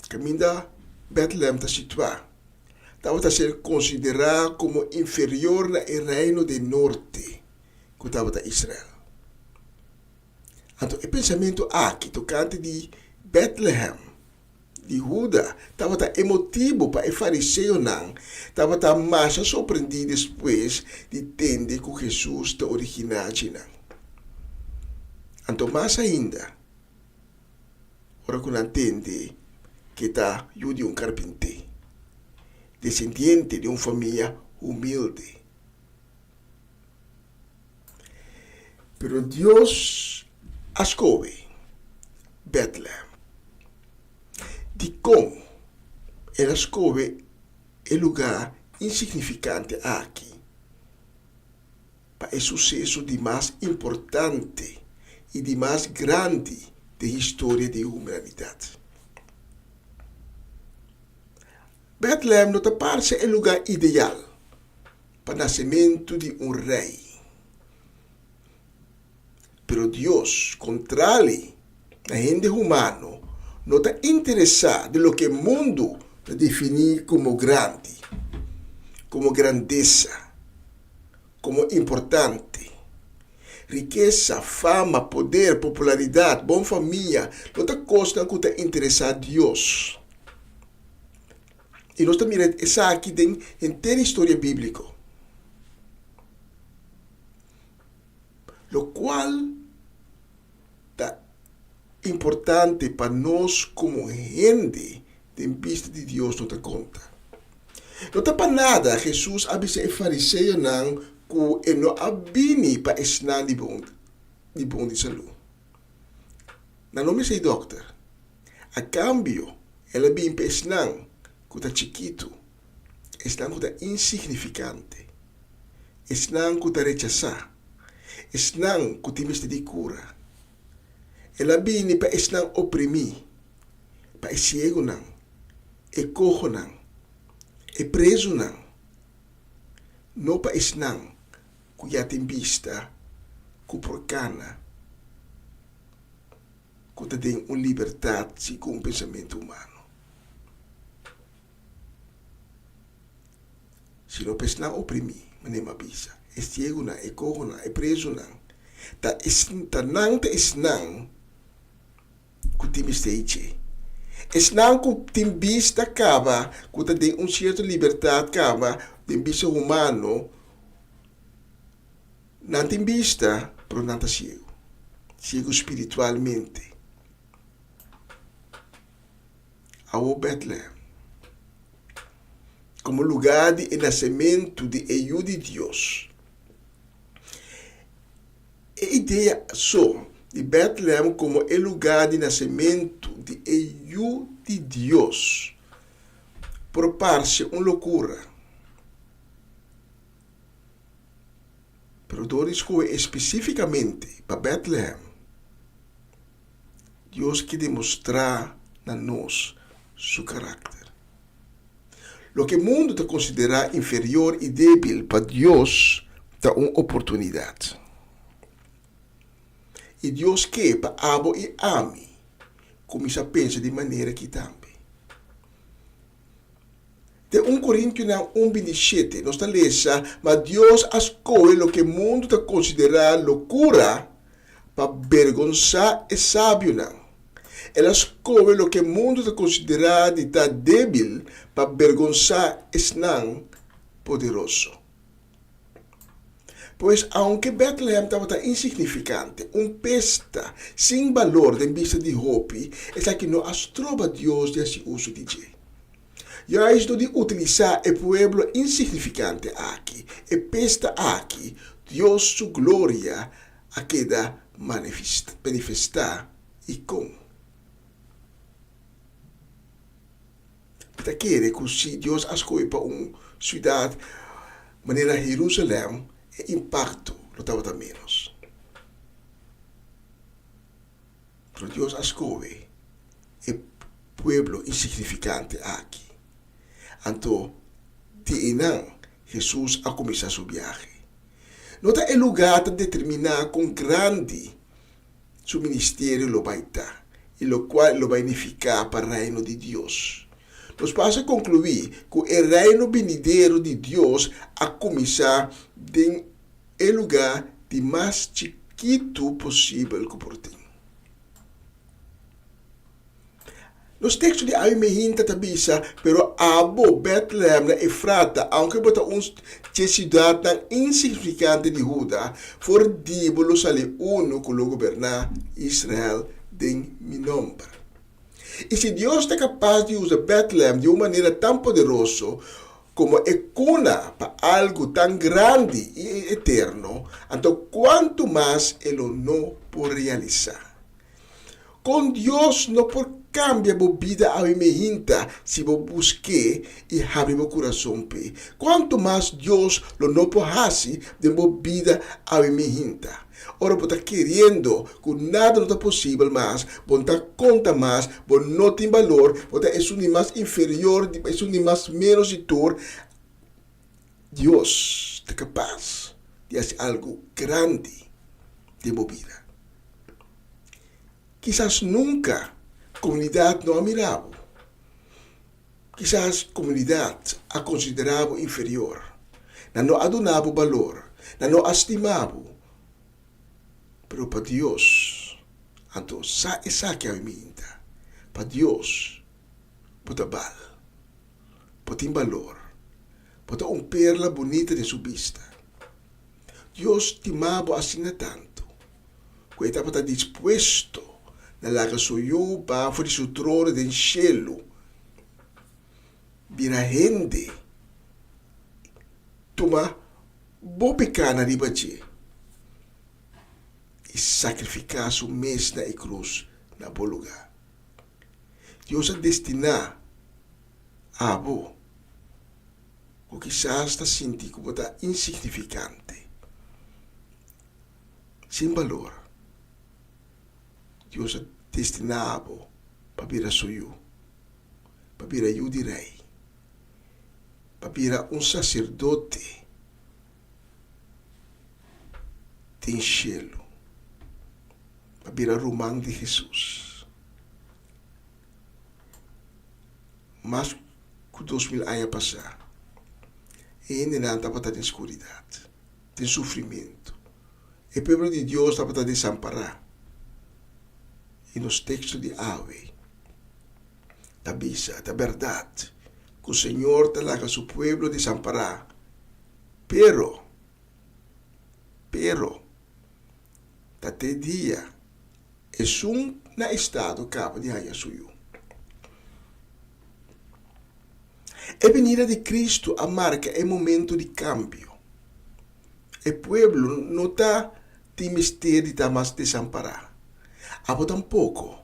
caminha Bethlehem está situado. Estava a ser considerado como inferior no reino do norte, que estava a Israel. Então, o pensamento aqui, tocante de Bethlehem, de Judá, estava emotivo para o fariseu, estava mais surpreendido depois de entender que Jesus está originado. Então, mais ainda, ora que não entende que está de um carpinteiro, descendiente de uma família humilde. Pero Deus escolhe Bethlehem. De como ele escolhe o lugar insignificante aqui para o sucesso de mais importante e de mais grande da história da humanidade. Bethlehem não parece o lugar ideal para o nascimento de rei. Pero Deus, contrário a gente humano, não está interessado no que o mundo define como grande, como grandeza, como importante. Riqueza, fama, poder, popularidade, boa família, não está coisa que está interessado a Deus. E nós estamos mirando essa aqui dentro da inteira história bíblica. O qual é importante para nós como gente em vista de Deus não te conta. Não está para nada Jesus avisa o fariseu que ele não abini para ensinar de bom de saúde. Não nome sei doctor. A cambio, ele vem para ensinar que está chiquito, ensinar que está insignificante, ensinar que está rechazar, ensinar que tem medo de cura. Ele vem para ensinar oprimir, para cego não, e cojo não, e preso não para ensinar que já tem vista, que porcana, que tem uma liberdade segundo o pensamento humano. Se não pensar oprimir, mas nem avisa. É cego não, é cojo não, é preso não. Tá não te ensinando que tem mistake. Ensinando que tem vista acaba, que tem uma certa liberdade acaba, tem vista humano, não tem vista, mas não está cego. Cego espiritualmente. ao Bethlehem como lugar de nascimento de Hijo de Deus. A ideia só de Bethlehem como o lugar de nascimento de Hijo de Deus por parte uma loucura. Pero Deus escolhe especificamente para Bethlehem. Deus quer demonstrar a nós seu caráter. Lo que o mundo te considera inferior e débil, para Deus dá uma oportunidade. E Deus quer para abo e ame, começa a pensar de maneira que também. De 1 Coríntios 1:27, nós está lendo, mas Deus escolhe o que o mundo te considera loucura para vergonzar e sábio não. Ela escolhe o que o mundo te considera de estar débil para vergonzar e não poderoso. Pois, aunque Bethlehem estava insignificante, pesta sem valor de vista de Hopi, é que não astrova Deus desse uso de Jay. Eu estou de utilizar o pueblo insignificante aqui, e pesta aqui, Deus sua glória a queda manifestar e com. Kita quer que se Deus escolhe para uma cidade, maneira Jerusalém, o impacto não estava menos. Mas Deus escolhe o pueblo insignificante aqui. Então, Jesus a começar seu viagem. Não é o lugar para determinar com grande seu ministério lo vai estar, e lo qual lo vai unificar para o reino de Deus. Nós passa a concluir que o reino venidero de Deus a começar em o lugar de mais chiquito possível que por ti. Nos textos de Aimehinta tabisa, pero abo Bethlehem na Efrata, aunque bota cidade tan insignificante de Judá, for díbolo sale uno que lo governar Israel de mi nombre. E se Deus é capaz de usar Bethlehem de uma maneira tão poderosa, como é cuna para algo tão grande e eterno, então quanto mais ele não pode realizar. Com Deus não pode cambiar a vida a minha se você buscar e abrir meu coração. Quanto mais Deus não pode fazer de minha vida a minha. Ora, você está querendo que nada não está possível mais, você está conta mais, você não tem valor, você é um mais inferior, é um mais menos de tudo. Deus é capaz de fazer algo grande de minha vida. Quizás nunca a comunidade não a mirava. Quizás a comunidade a considerava inferior. Não adonava valor, não a estimava. Pero para Deus, então, essa que é a minha. Para Deus, bota bal, bota em valor, bota perla bonita de sua vista. Deus te amava assim tanto, que ele estava disposto na laga suyo para fora seu trono do cielo, vira gente, toma bobicana de bater e sacrificar sua mesa na cruz na bom lugar. Deus a destinar a abo, o que já está sentindo como está insignificante, sem valor. Deus a destinar a abo para virar suyo, para virar eu de rei, para virar sacerdote de cielo, para virar romão de Jesus. Mas que 2000 anos passar, e ainda não estava em escuridade, em sofrimento. E o povo de Deus estava desamparado. E nos textos de Ave, da bisa, da verdade, que o Senhor te larga seu povo desamparado. Pero, até dia, é na estado cabo de ganhar suyo. A venida de Cristo marca o momento de cambio. O pueblo não está de mistério de estar mais desamparado. Abo tampouco.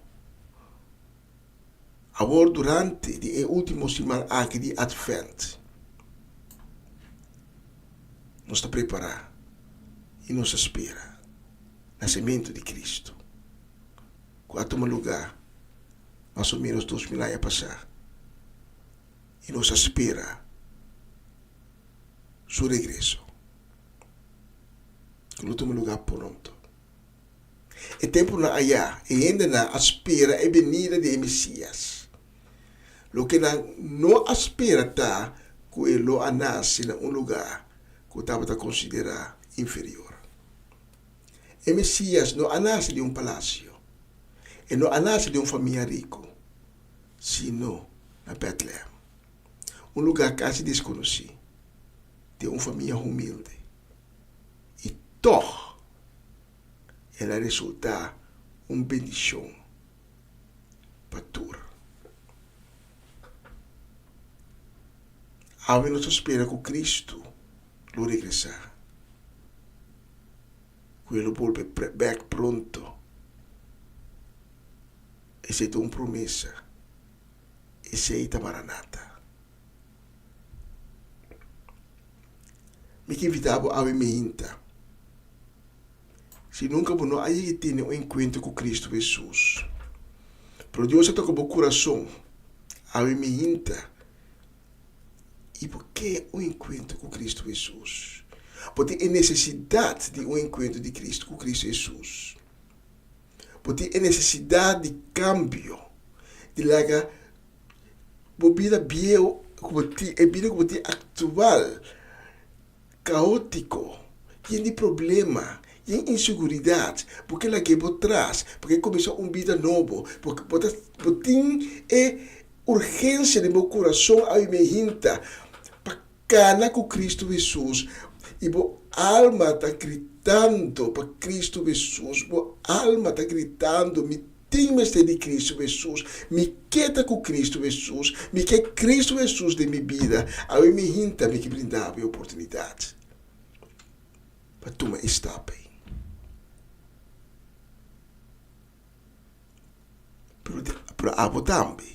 Agora, durante o último semana aqui de Advent, nós está preparado e nos espera o nascimento de Cristo. Quando toma lugar, mais ou menos 2000 anos a passar, e nos espera seu regresso. Que não toma lugar pronto. O tempo na allá, e ainda na espera a venida de Messias. Lo que não espera tá, que ele nasce em lugar que estava considerado inferior. O Messias não nasce de palácio, e não nasce de família rico, sino na Bethlehem, lugar quase desconhecido, de família humilde. E toch, ela resulta bendição para todos. Agora nós espera que Cristo lo regressar. Que ele volve back pronto. Essa é uma promessa. Essa é a Maranata. Me que invitava a me inta. Se nunca não aí tem um encontro com Cristo Jesus. Pero Deus toca o coração. A me inta. E por que o encontro com Cristo Jesus? Porque é necessidade de um encontro de Cristo com Cristo Jesus. Porque é necessidade de cambio. De laga vida bio é vida atual, caótico, e de problema, e inseguridade, porque ela que por trás, porque começou vida novo, porque tem urgência de meu coração a me hinta. Cana com Cristo Jesus e boa alma está gritando para Cristo Jesus, boa alma está gritando, me tem de Cristo Jesus, me queda com Cristo Jesus, me quer Cristo Jesus de minha vida, a me hinta, me que brindava a oportunidade para tomar esta bem. Pero abo também.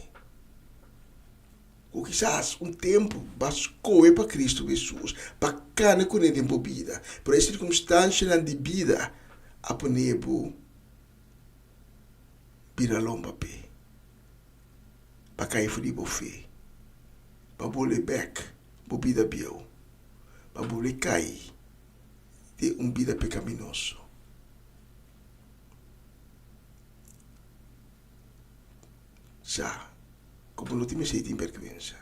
Ou quizás tempo bascou para Cristo Jesus, para cana com ele em vida. Por essa circunstância de vida, a ponebo vira lomba pé, para cair fui fé, para bole back, vida biel, para bole cair de vida pecaminoso. Já. Como não tinha sido vergüenza.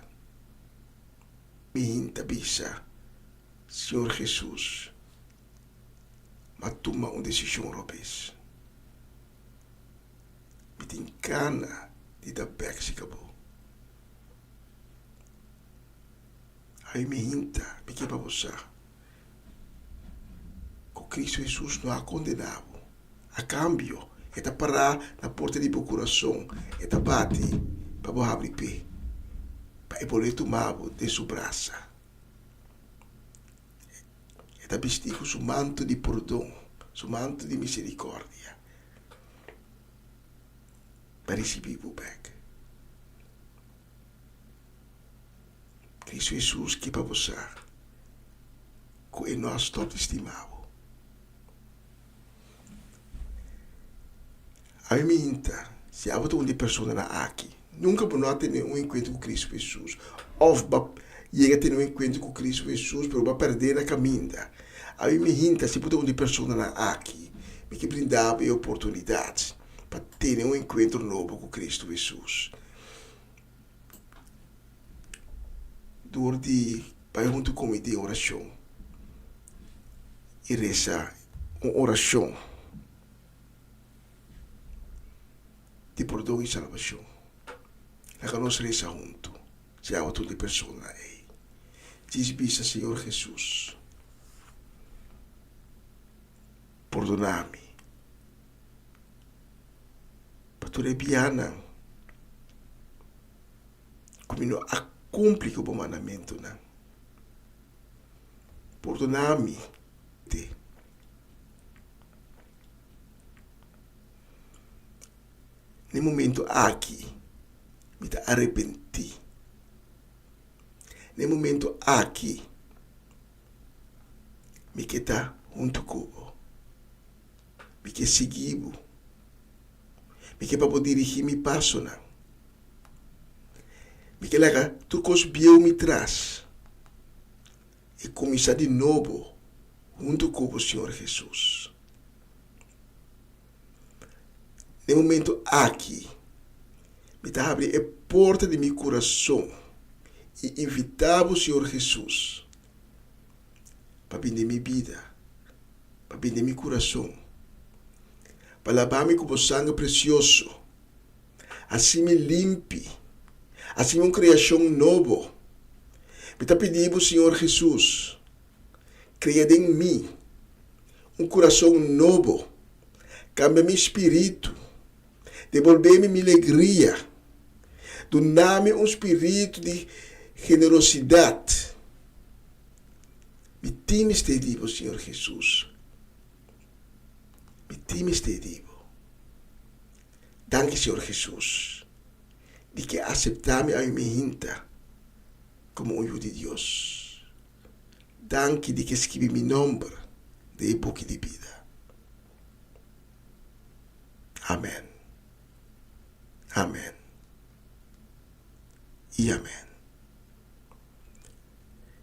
Me hinta bisa, Senhor Jesus, mas toma uma decisão robes. Me tem cana de dar back se acabou. Aí me hinta, me quebra você. Com Cristo Jesus não há condenado. A cambio, está parar na porta de meu coração, está bate. Para abrir pé, para poder tomar de sua braça. Está vestido seu manto de perdão, seu manto de misericórdia, para receber o back. Cristo Jesus que para você, que nós todos estimamos. A mim, se há uma pessoa aqui, nunca vou ter um encontro com Cristo Jesus. Ou chega a ter um encontro com Cristo Jesus, mas vai perder a caminhada. A mim me hinta, se puder uma pessoa aqui, me que brindava a oportunidade para ter um encontro novo com Cristo Jesus. Durante, vai junto com de oração. E reza uma oração de perdão e salvação. La que nós reza junto, se há outra pessoa aí. Diz bisa, Senhor Jesus, perdona-me. Para tu rebiana, como não cumpre o mandamento, não. Perdona-me, te. No momento aqui, me te arrepenti. No momento aqui, me que tá junto comigo. Me que seguiu. Me que para poder dirigir mi passo, não. Me que lega tu cos bieu me traz. E começar de novo junto com o Senhor Jesus. No momento aqui, me tá abre a porta de meu coração e invitar o Senhor Jesus para vir minha vida, para vir meu coração, para lavar-me com o sangue precioso, assim me limpe, assim uma criação nova. Me tá pedindo o Senhor Jesus, cria em mim um coração novo, cambia meu espírito, devolver-me minha alegria, donar-me um espírito de generosidade. Me time estedivo, Senhor Jesus. Me time estedivo. Danke, Senhor Jesus, de que aceitar-me a minha hinta como um filho de Deus. Danke de que escrevi meu nome de book de vida. Amém. Amém. E amém.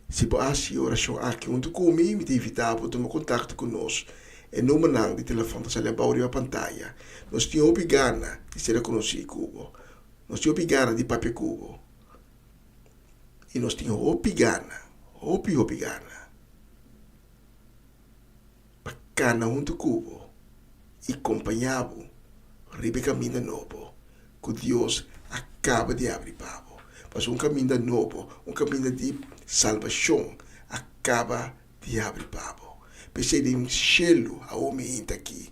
Se por assim oração aqui junto comigo, me te invitar para tomar contato conosco. É número de telefone que está ali na pantalla. Nós temos obrigado de ser conhecido. Nós temos obrigado de papel cubo. E nós temos obrigado. Para cada junto cubo. E acompanhado. Ribe caminho novo. Que Deus acaba de abrir para mas um caminho novo, um caminho de salvação acaba de abrir para pensei de um cielo a homem aqui,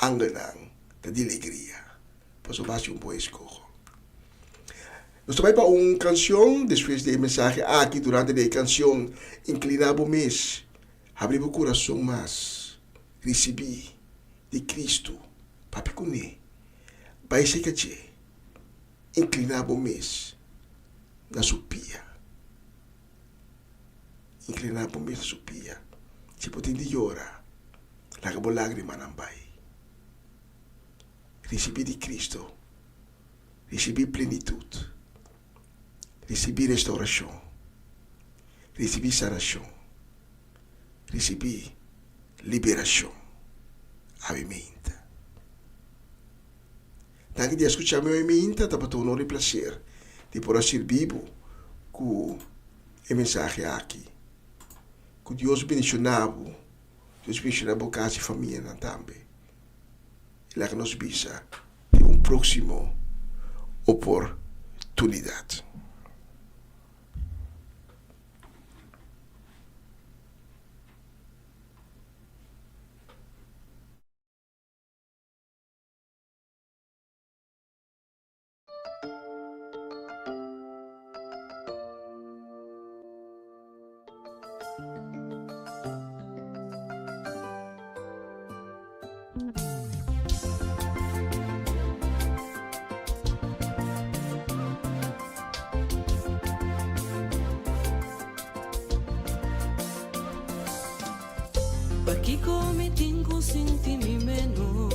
anganang, de alegria. Pois eu faço bom escolha. Nós também para uma canção, depois da mensagem aqui durante a canção, inclinar o mês, abrir o coração mais, receber de Cristo, para pecunar, vai ser que inclinar o mês. Na supia. Inclinar por mim na supia. Se pode llorar, laga lágrima não vai. Receber de Cristo. Receber plenitude. Receber restauração. Receber sanação. Receber liberação. Amém. Danke de escutar meu amém, tá para honor e prazer. De por ser vivo com a mensagem aqui. Que Deus bendicionava a casa e família também. E lá que nos visa de uma próxima oportunidade. Aquí cometingo sentimi menos.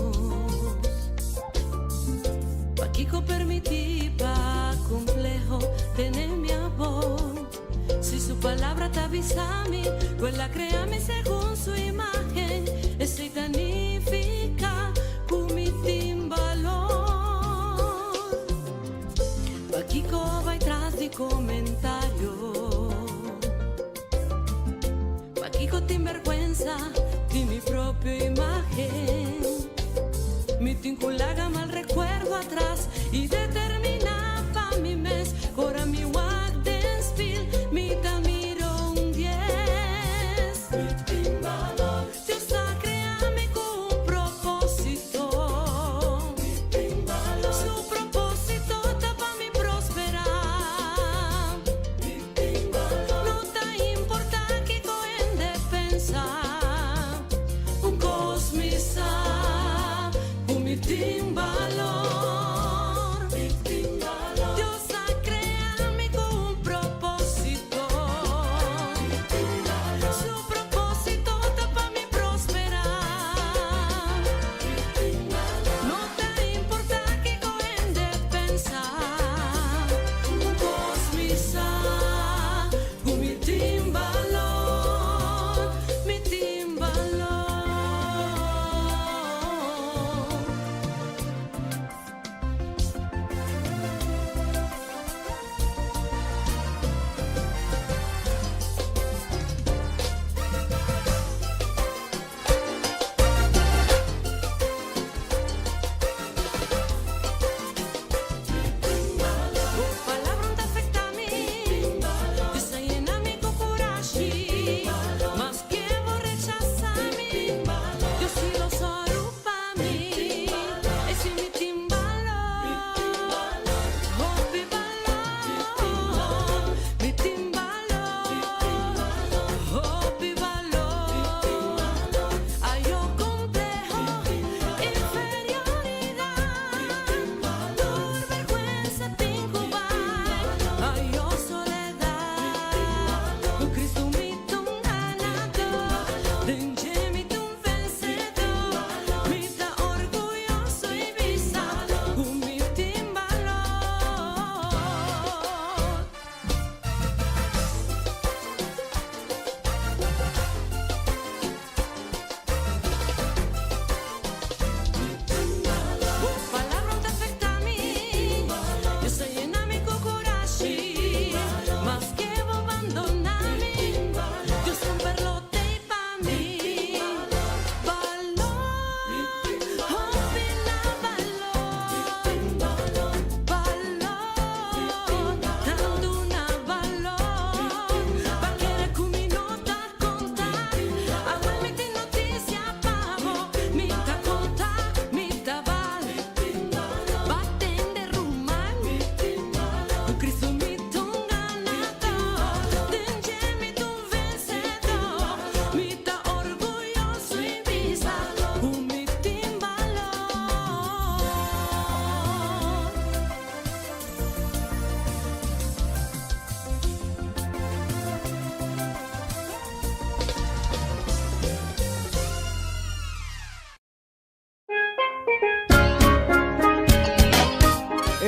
Aquí permití pa complejo tener mi amor. Si su palabra te avisa a mí, pues la créame según su imagen. Es significa comitim valor. Aquí va atrás de comentario. Aquí con vergüenza de mi propia imagen. Mi tinculaga mal recuerdo atrás y determinaba mi mes. Ahora mi walk dance feel, mi tamiro un 10. Dios créame con un propósito. Su propósito está para mi prosperar.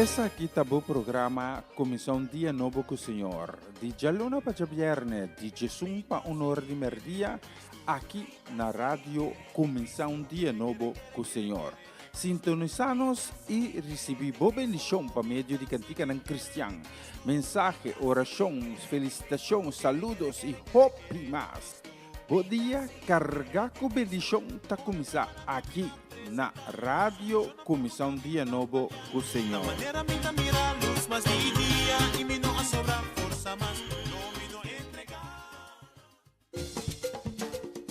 Essa aqui tá o programa Comissão Dia Novo com o Senhor. De Jaluna para Viernes, de Jesus para Honor de Merdia, aqui na rádio Comissão Dia Novo com o Senhor. Sintonizanos e recebi boa bendição para meio de cantiga ng Cristian. Mensagem, oração, felicitação, saludos e hope mais. Bom dia, carga com bendição tá começar aqui na rádio Comissão Dia Novo com o Senhor.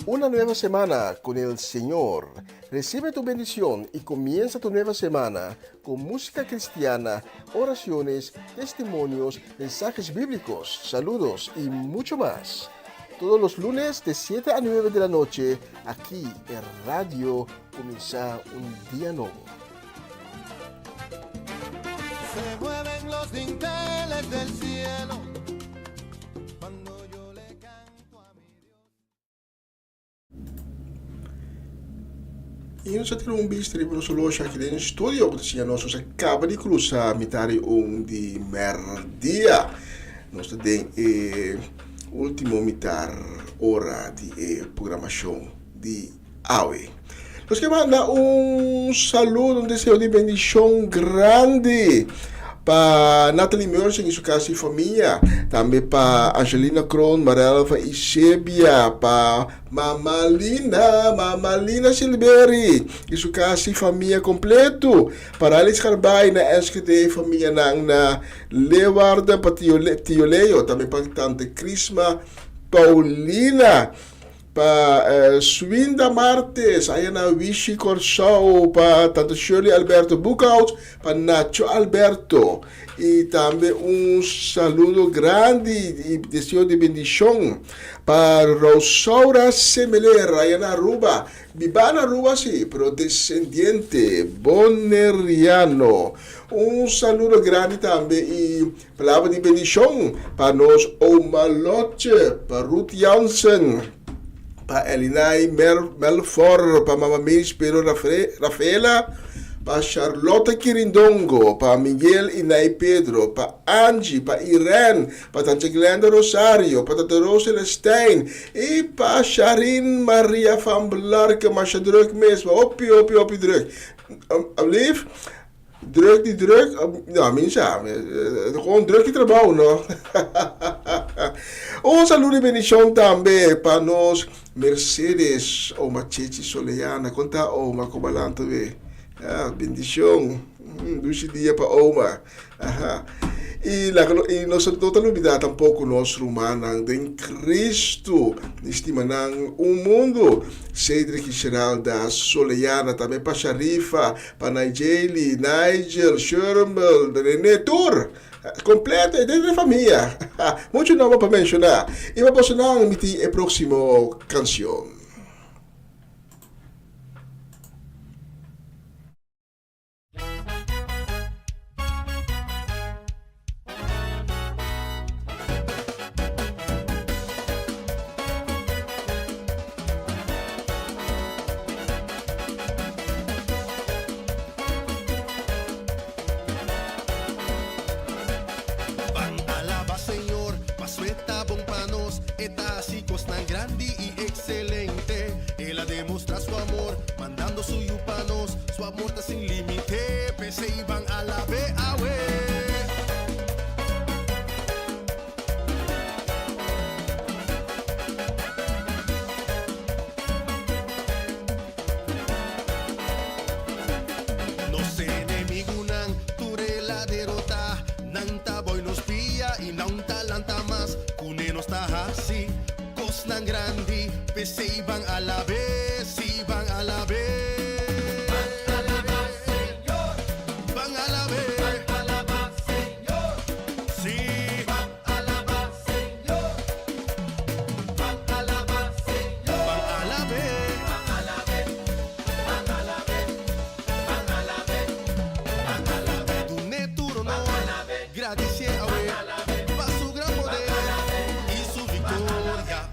Una nueva semana con el Señor. Recibe tu bendición y comienza tu nueva semana con música cristiana, oraciones, testimonios, mensajes bíblicos, saludos y mucho más. Todos los lunes de 7 a 9 de la noche, aquí en Radio Comienza un Día Nuevo. Se mueven los dinteles del cielo cuando yo le canto a mi Dios. E nós temos bistri para nosso loja aqui no estúdio, que nós acaba de cruzar metade de merdia. Nós temos último metade hora de programação de AWE. Nós queremos mandar saludo, desejo de bendição grande para Natalie Mersen e sua casa e família, também para Angelina Kron, Marelva e Sebia, para Mama Lina Silveri e sua casa e família completo, para Alice Carbay na SKT família na Lewarda, para Tio Leo, também para Tante Crisma Paulina, para Swinda Martes, aí na Vichy Corsau, para Tante Shirley Alberto Bucaut, para Nacho Alberto, e também saludo grande e desejo de bendição para Rosaura Semeler, aí na Aruba, viva na Aruba sim, pero descendiente boneriano. Saludo grande também e palavra de bendição para nós Omaloche, para Ruth Jansen, para Elinay Melfor, para Mama Miss Pedro Rafaela, para Charlotte Quirindongo, para Miguel Inay Pedro, para Angie, para Irene, para Tante Glenda Rosario, para Tante Rosel Stein, e para Sharin Maria van Blarke, maar ze druk mesmo, op druk. Alsjeblieft. Druk, ja, minsa, gewoon druk je trabalho, no? Saludo e bendição também para nós, Mercedes, uma Chechi Soleana, conta uma cobalanta, bendição, doce dia para Oma, E nós não estamos olvidando tampouco nós romanos de Cristo, estimando mundo, Cedric Geralda, Soleana, também para Sharifa, para Nigel, Shermel, René Tour, completo, é dentro da família. Muito nome para mencionar. E vamos emitir a próxima canção.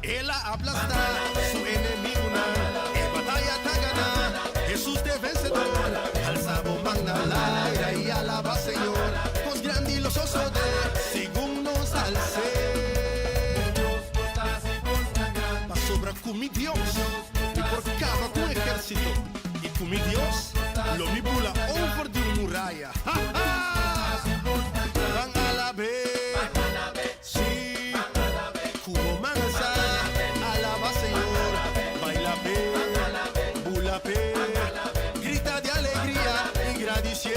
Ela aplasta su enemigo. con mi Dios y porcava con ejército y con mi Dios lo mi bula over de muralla. Van a la vez, sí, como mansa, alaba Señor, baila pe, bula pe, grita de alegría y gratitud.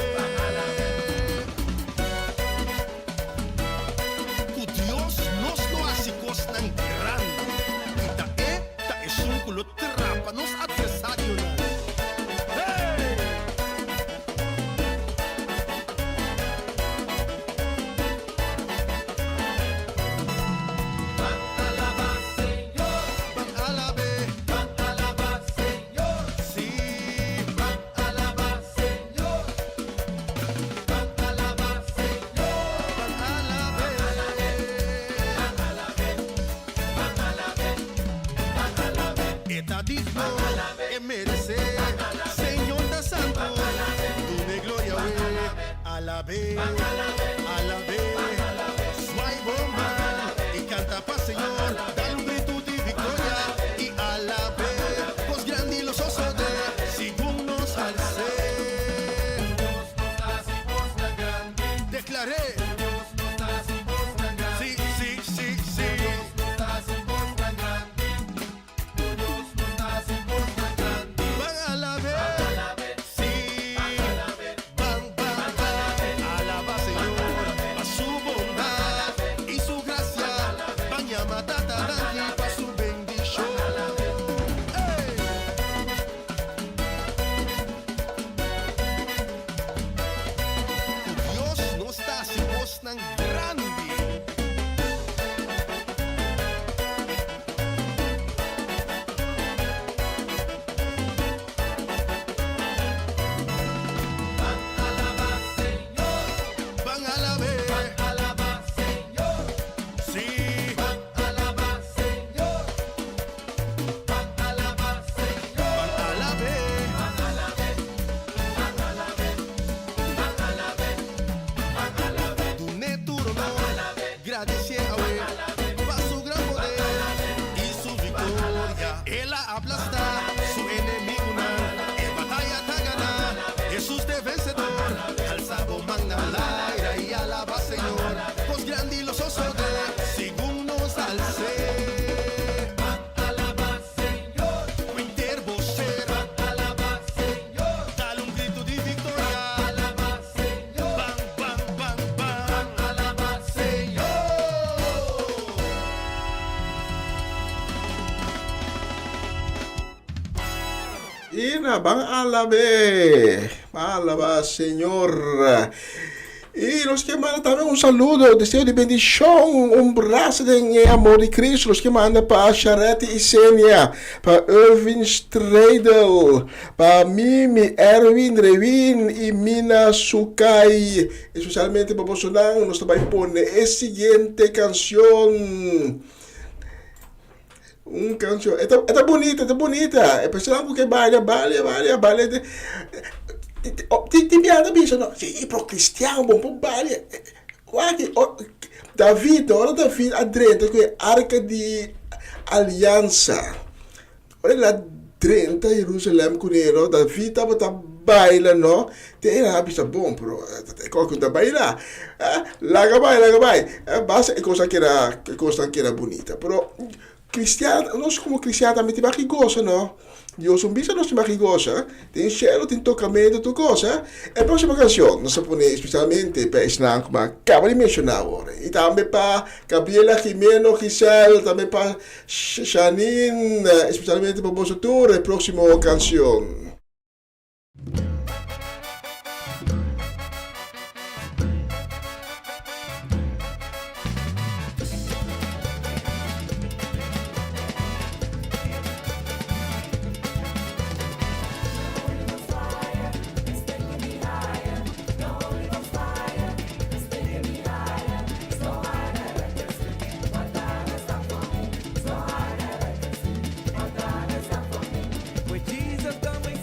Tu Dios nos lo hace cosas tan grandes. Esta es un culo trapa, nos adversarios. Digno es merecer, Señor da Santo, tu de gloria, alabe, alabe, suay bomba, y canta pa' Señor, dale un grito de victoria, y alabe, pues grande y los osos de, según nos alce. Declaré, sí, sí, sí, sí. Tan grande. Van a la vez, van a la vez, Señor. Sí, van a la vez, Señor. Van a la vez, Señor. Van a la vez, van a la vez, van a la vez, van a la vez, van a la vez. Gracias a su gran poder y su victoria. Él aplasta su enemigo, en batalla está ganada. Jesús de vencedor, alzado magna al aire y alaba Señor. Pues grande y los osos de, según nos alce. Ina, van alaba, Señor. Y los que mandan también un saludo, deseo de bendición, un abrazo de amor de Cristo. Los que mandan para Charette y Senia, para Irvin Streidel, para Mimi, Erwin, Revin y Mina Sukai. Especialmente para Bolsonaro, nos va a poner la siguiente canción. Canción. Está bonita. É pessoal porque baila. Tem piada, bicho, não. E pro cristiano, bom, pro baile. David, olha David, adrenta, que é Arca de Aliança. Olha lá, dentro de Jerusalém, com ele, David estava baila, não. Tem lá, bicho, bom, pro. Qualquer coisa baila. Laga vai. Basta, é coisa que era bonita. Pero, cristiano, nós como cristiano também temos que gostar, não? Deus bicho nós temos que gostar. Tem cielo, tem tocamento, tu gosta. A próxima canção, nós vamos pôr especialmente para Islam, como acaba de mencionar agora. E também para Gabriela Jimeno, Giselle, também para Janine, especialmente para você tour, a próxima canção. With Jesus come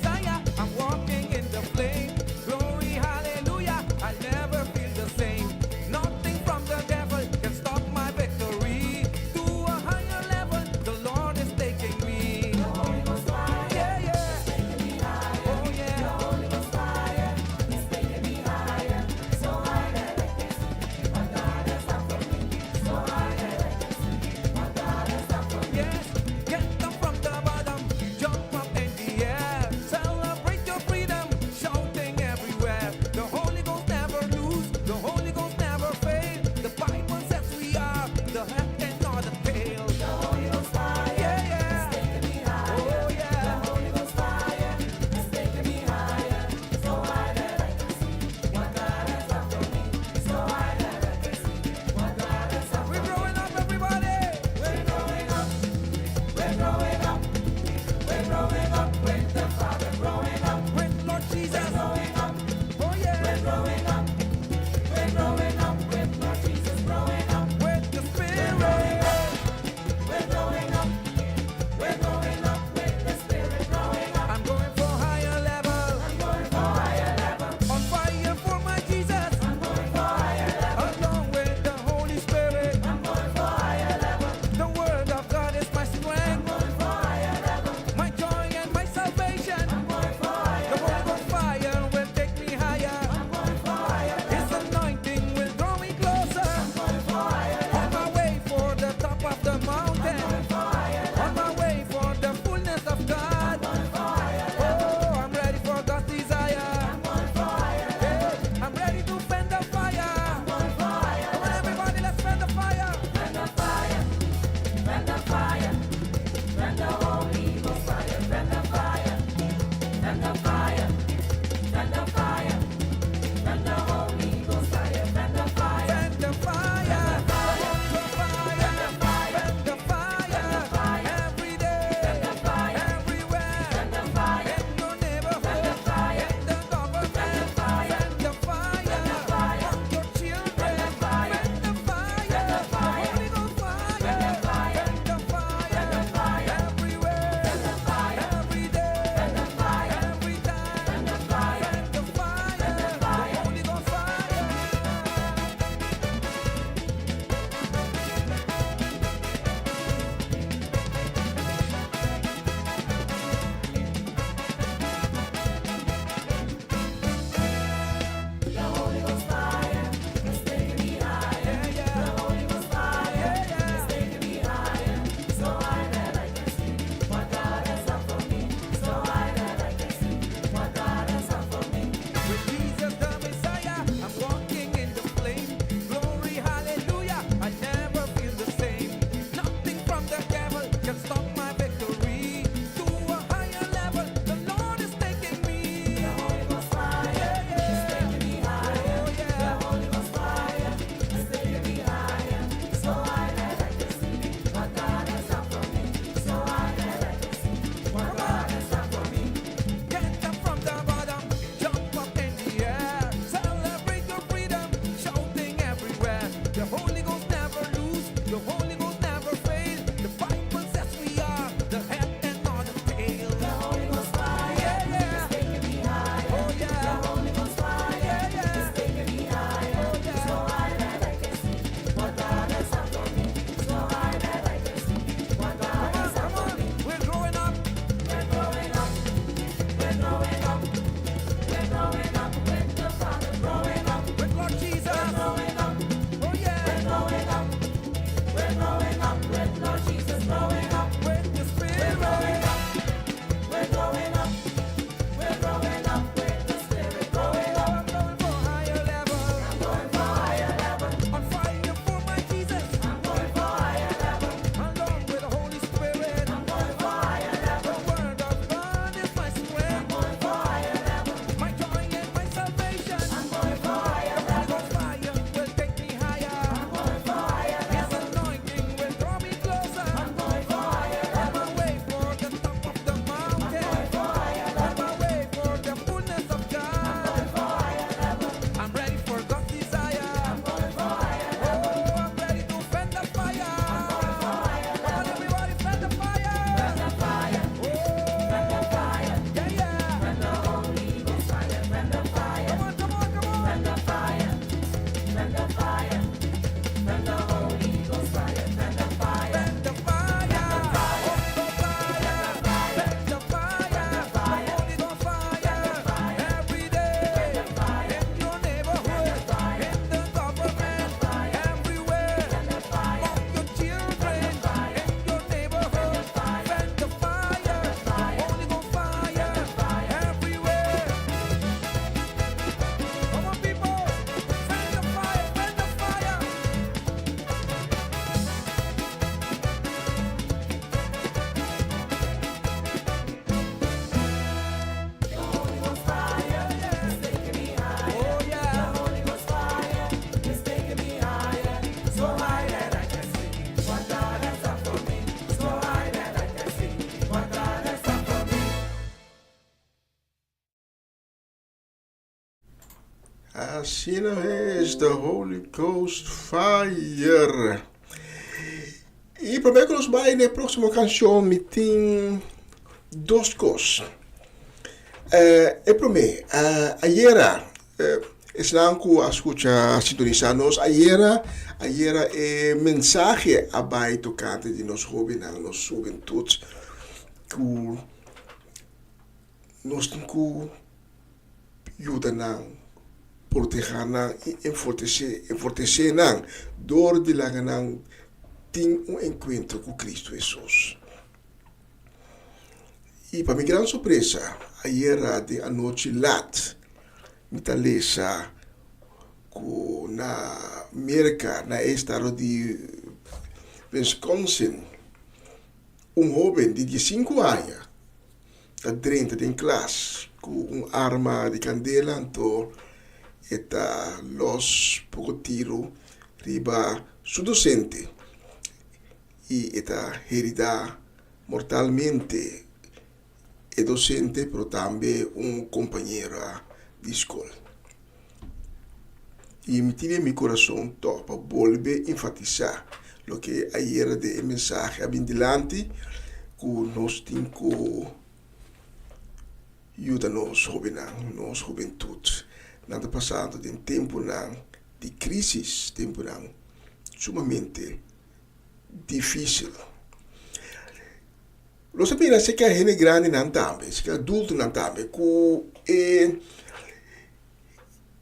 Assim is the Holy Ghost Fire. E para que nós vai na próxima canção, me tem duas coisas. Para mim, ayer, eslanco a escutar sintonizar-nos, ayer é mensagem abai tocante de nós jovens, nós juventude, que nós temos que ajudar, proteger e enfortecer, door de lá tem encontro com Cristo Jesus. E para minha grande surpresa, ayer de a noite lat, me talesa na América, na estado de Wisconsin, jovem de 15 anos, está dentro de classe, com arma de candela, então, está los pouco tiro, riba su docente, e está herida mortalmente o docente, pero também companheiro de escola. E me tira meu coração para volver a enfatizar o que ayer de mensagem adelante, que nós temos que ajudar nós juventude. Nada passando de tempo de crise, tempo sumamente difícil. Lo sapete se che è grande non tambe, se che adulto non tambe, che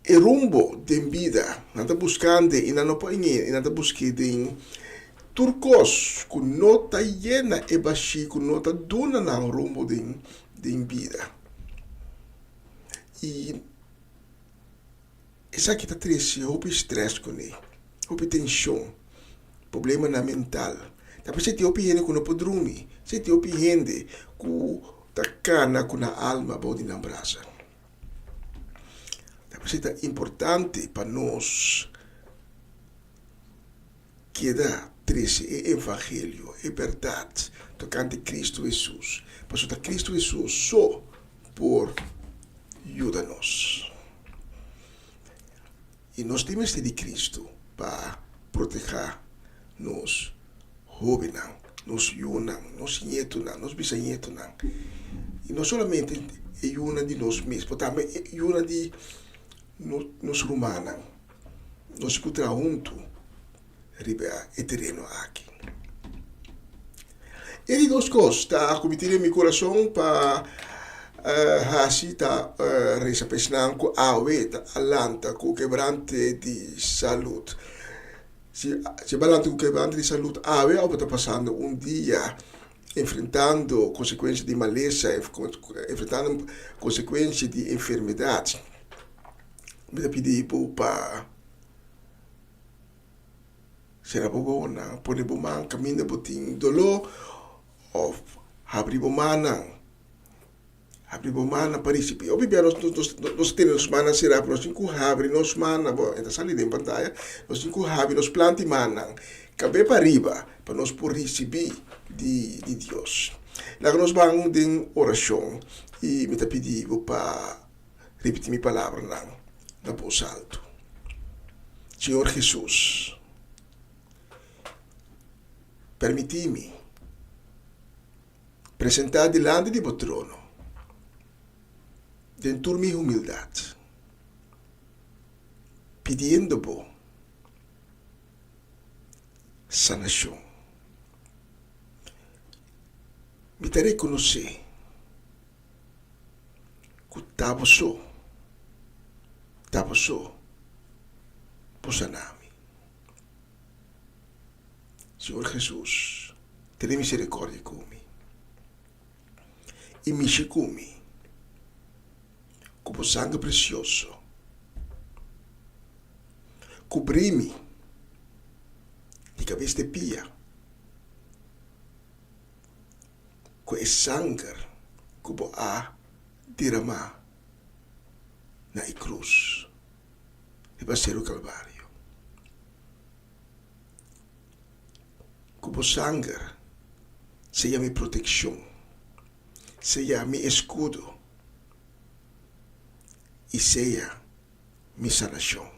è rumbo di vita, non buscando e non può niente, non buscando in turcos, con nota llena e baixi, con nota duna nel rumbo di vita. E essa que tá triste, houve stress com ele, houve tensão, problema na mental. Tapi se te opi hende kuna podrumi, se te opi hende ku takana kuna alma bodi na brasa. Tapi se é importante para nós queda trece e evangelho, e verdade, tocante Cristo Jesus. Mas o Cristo Jesus só por ajuda-nos. E nós temos de Cristo para proteger nos jovens, nos yunang, nos nietos, nos bisnietos. E não somente é uma de nós mesmos, mas também é uma de nós humanos. Nós escutamos juntos, riba e terreno aqui. E de duas coisas, está cometendo meu coração para hasi ta resa pesnan ko awe ta alanta ko quebrante de saúde. Se balante com quebrante de saúde, awe ou está passando dia enfrentando consequências de maleza, enfrentando consequências de enfermidade. Me pedi para será bom na pode bom man caminho botin dolor ou abrir bom manang. Abrir bom mana participe. Obviamente nós temos mana será para nós cinco abrir nós mana, bom, então sali em pantalla, nós cinco abrir nós plante mana, cabe para riba para nós por receber de Deus. Lá nós vamos em oração e me pedi para repetir minha palavra na voz alto. Senhor Jesus, permiti-me apresentar diante de vosso trono dentro minha humildade, pedindo-vos sanação. Me darei conhecer que estava só, por sanar-me. Senhor Jesus, tenha misericórdia comigo e mexe comigo com o sangue precioso. Cobri-me de cabeça de pia com esse sangue que eu a derramar na cruz e vai ser o Calvário. Com o sangue seja minha proteção, seja meu escudo e seja mi sanación.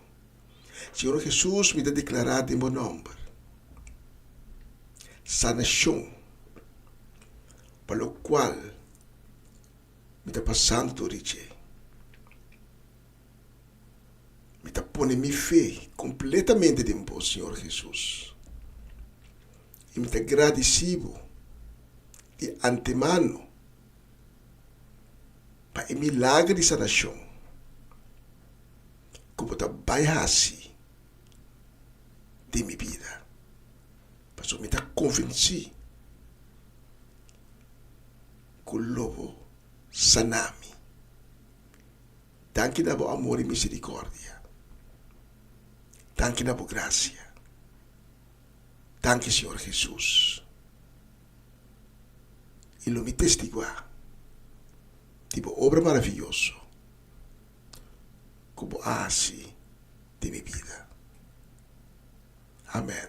Señor Jesús, me da declarar en buen nombre. Sanación, para lo cual me está pasando, Richie. Me está poniendo mi fe completamente en vos, Señor Jesús. Y me está agradecido de antemano para el milagre de sanación. Como está así de mi vida. Pero me está convencido que el lobo sanami. Danke na bo amor y misericordia. Danke na bo gracia. Danke, Señor Jesús. Y lo mi testigua. Tipo obra maravilloso. Como así de mi vida. Amén.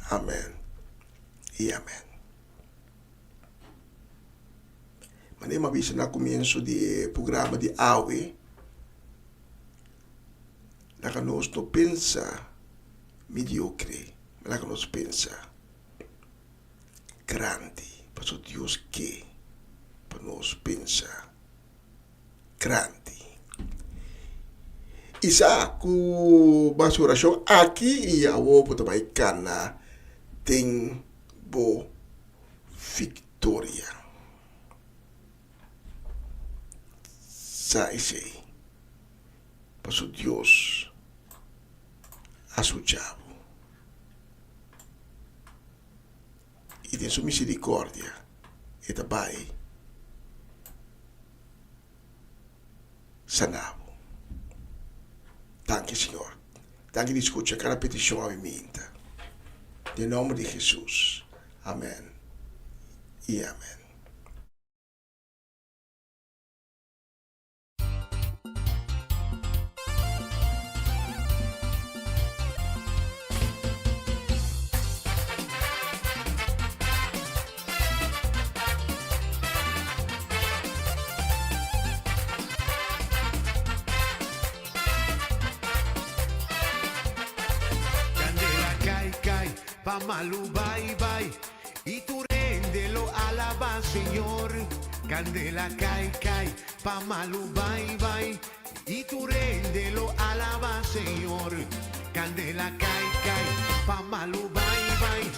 Amén. Y amén. Manema avisa na comienzo do programa de AUE. La que nos no pensa mediocre. La que nos pensa grande. Para Dios que para nos pensa grande. Isa ku bas oração aqui e a outra também cana tem bo victoria. Sai sei. Para Deus a su diabo. E tem sua misericórdia e também sanavo. Danke, Senhor. Danke, escucha cada petição a mim. Em nome de Jesus. Amém. E amém. Pa malu bye bye y tú réndelo alaba Señor. Candela cae cae pa malu bye bye y tú réndelo alaba Señor. Candela cae cae pa malu bye bye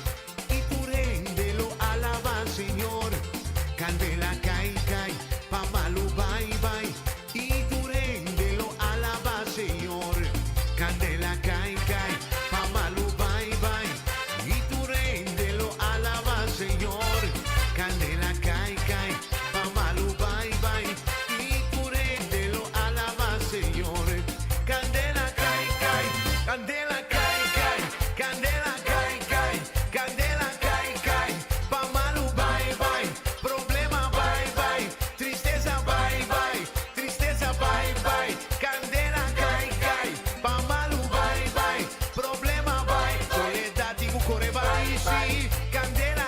y tú réndelo alaba Señor. Candela cae cae pa malu bye bye y tú réndelo alaba Señor. Candela cae cae pa malu bye bye. Señor, candela cae, cae, pa malu bye bye, y tú réndelo alaba Señor. Candela cae, cae, candela cae, cae, candela cae, cae, candela cae, cae, pa malu bye bye, problema bye bye, tristeza bye bye, tristeza bye bye, candela cae, cae, pa malu bye bye, problema bye, soledad y cucore bye, sí, candela.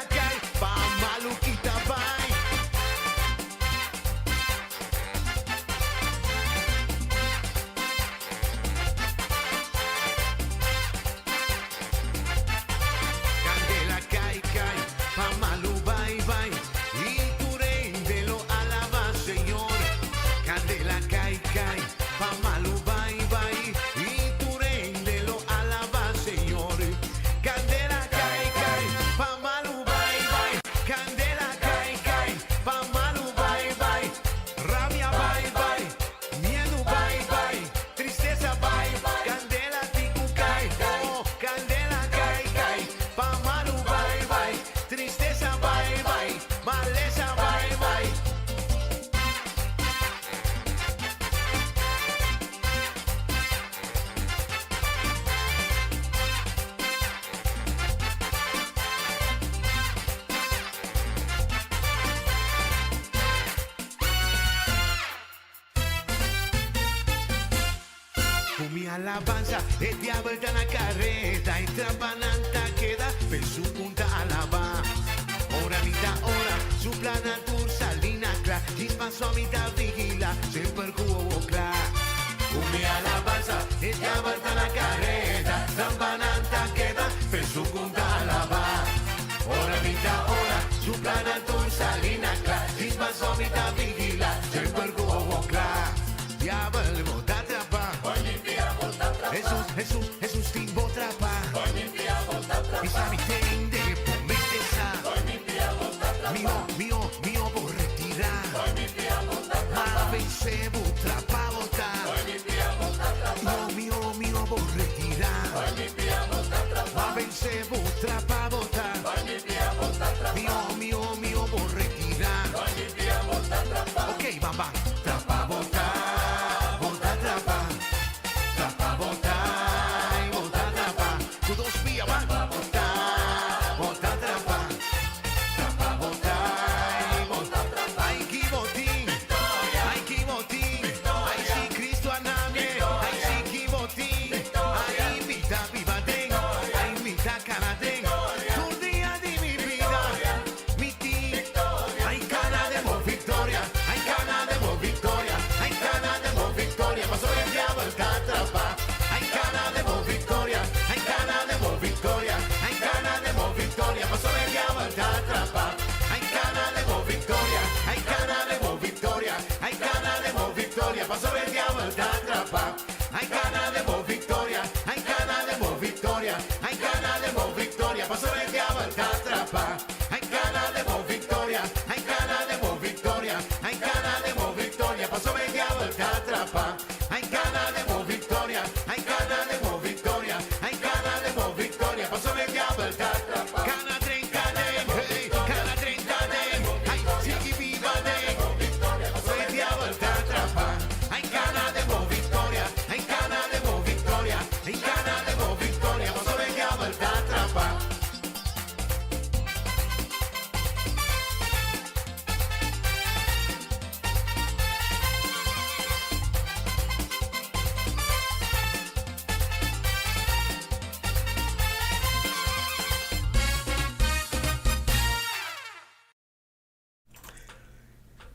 Alabanza, el diablo está en la carreta y trapananta queda, per su punta alaba. Ora vita ora, su plana tur salina cla, dispaso a mitad vigila, sempre cuo cla. mi alabanza, e ti avanza la carreta, rampananta queda, per su punta alaba. Ora vita ora, su plana tu salina cla, disma somita vigila, c'è quel cuovo cla. Diavolo volta trapa, Jesus timbo trapa, mi sa mi tende, pomestesa, mio vorrei tirare, ma vencevo trapa volta, mio vorrei tirare, ma vencevo trapa volta, mio vorrei tirare, ok mamma, trapa volta, volta trapa, trapa volta, volta trapa, kudo spia va, volta, volta trapa, trapa volta, volta trapa, ai chi voti, ai si Cristo a name, ai si chi voti, ai vita viva den, ai vita canaden, tu dia di mi vida, mi ti, ai cana de mo victoria, ai cana de mo victoria, ai cana de mo victoria, ma soy el diavolo el catrapa, ai cana de mo victoria, ai cana de mo victoria, ai cana de mo victoria, ma soy el diavolo el catrapa, ai cana de mo victoria, ai cana de mo victoria, ai cana de mo victoria, ma soy el diavolo el catrapa, ai cana de mo victoria, ai cana de mo victoria, ai cana de mo victoria, ma soy el diavolo el catrapa, ai cana de mo victoria, ai cana de mo victoria, ai cana de mo victoria, ma soy el diavolo el catrapa, ai cana de mo victoria, ai cana de mo victoria, ai cana de mo victoria, ma soy el diavolo el catrapa. Cana trenca den, hey, cana trenca den, ay, sigue viva den, soy el diavolo el catrapa, ai cana de mo victoria, ai cana de mo victoria, ai cana de mo victoria, ma soy el diavolo el catrapa.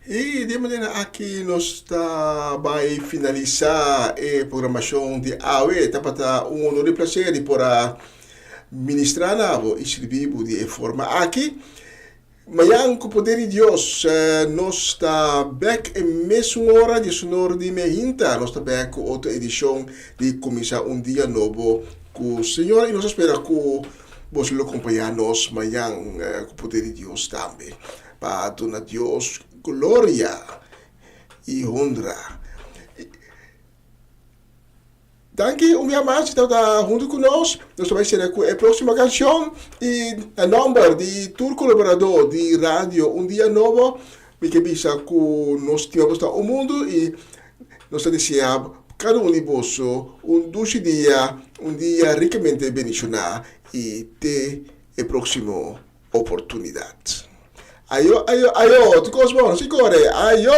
E de maneira aqui nós está vai finalizar a programação de AUE, tá para um honor e prazer de para ministrar navo e servir de forma aqui. Amanhã com o poder de Deus, nós está back em mesma hora de sonoro de mehinta, nós está back com outra edição de começar dia novo com o Senhor e nós espera que você lo acompanhar nós amanhã com o poder de Deus também. Para donar a Deus glória e honra. Danke minha mais que está junto conosco. Nós vamos ser com a próxima canção e a nome de todo colaborador de rádio dia novo. Me que bisa que nós temos o mundo e nós desejamos cada de vós dulce dia, dia ricamente bendicionado e até a próxima oportunidade. Ayo, tu cosmo, sicure, ayo.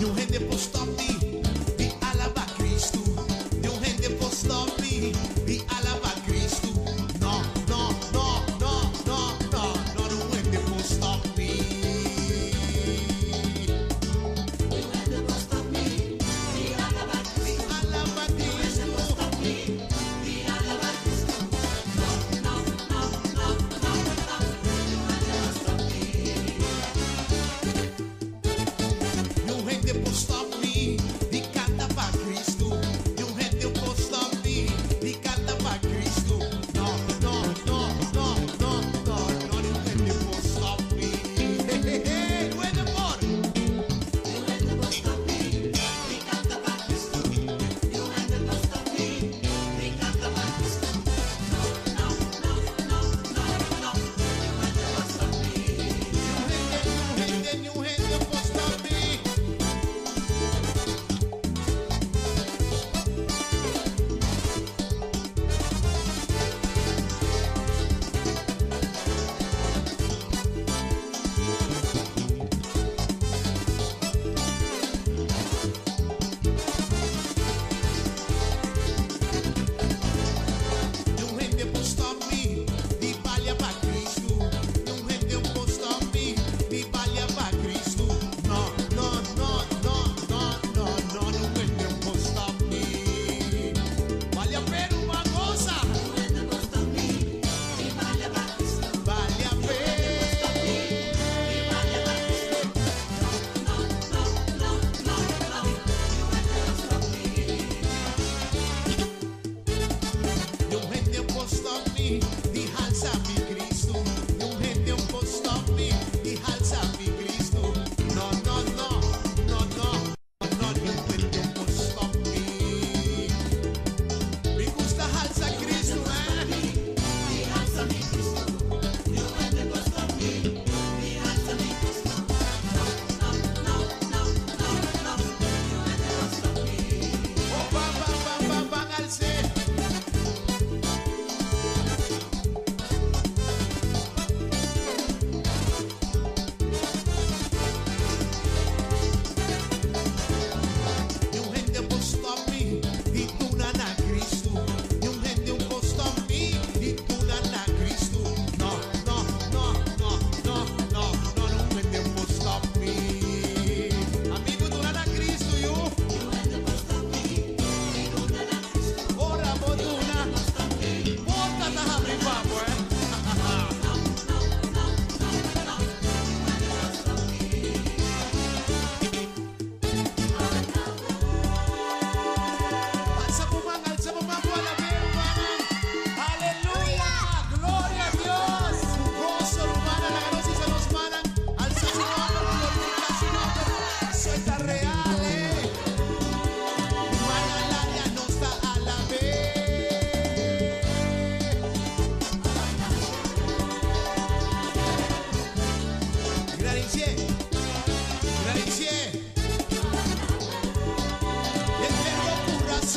Não rende por stop e alaba Cristo. Não rende por stop e alaba Cristo. Não rende por stop. Não rende por stop e alaba Cristo. Alaba Cristo. E alaba Cristo. Não rende por stop me.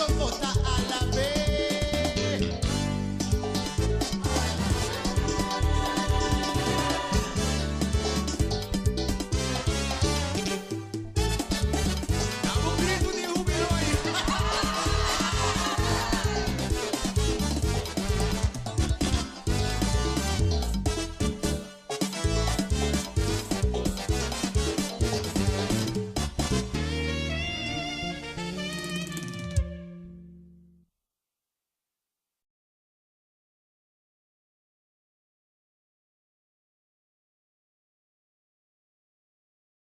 sokota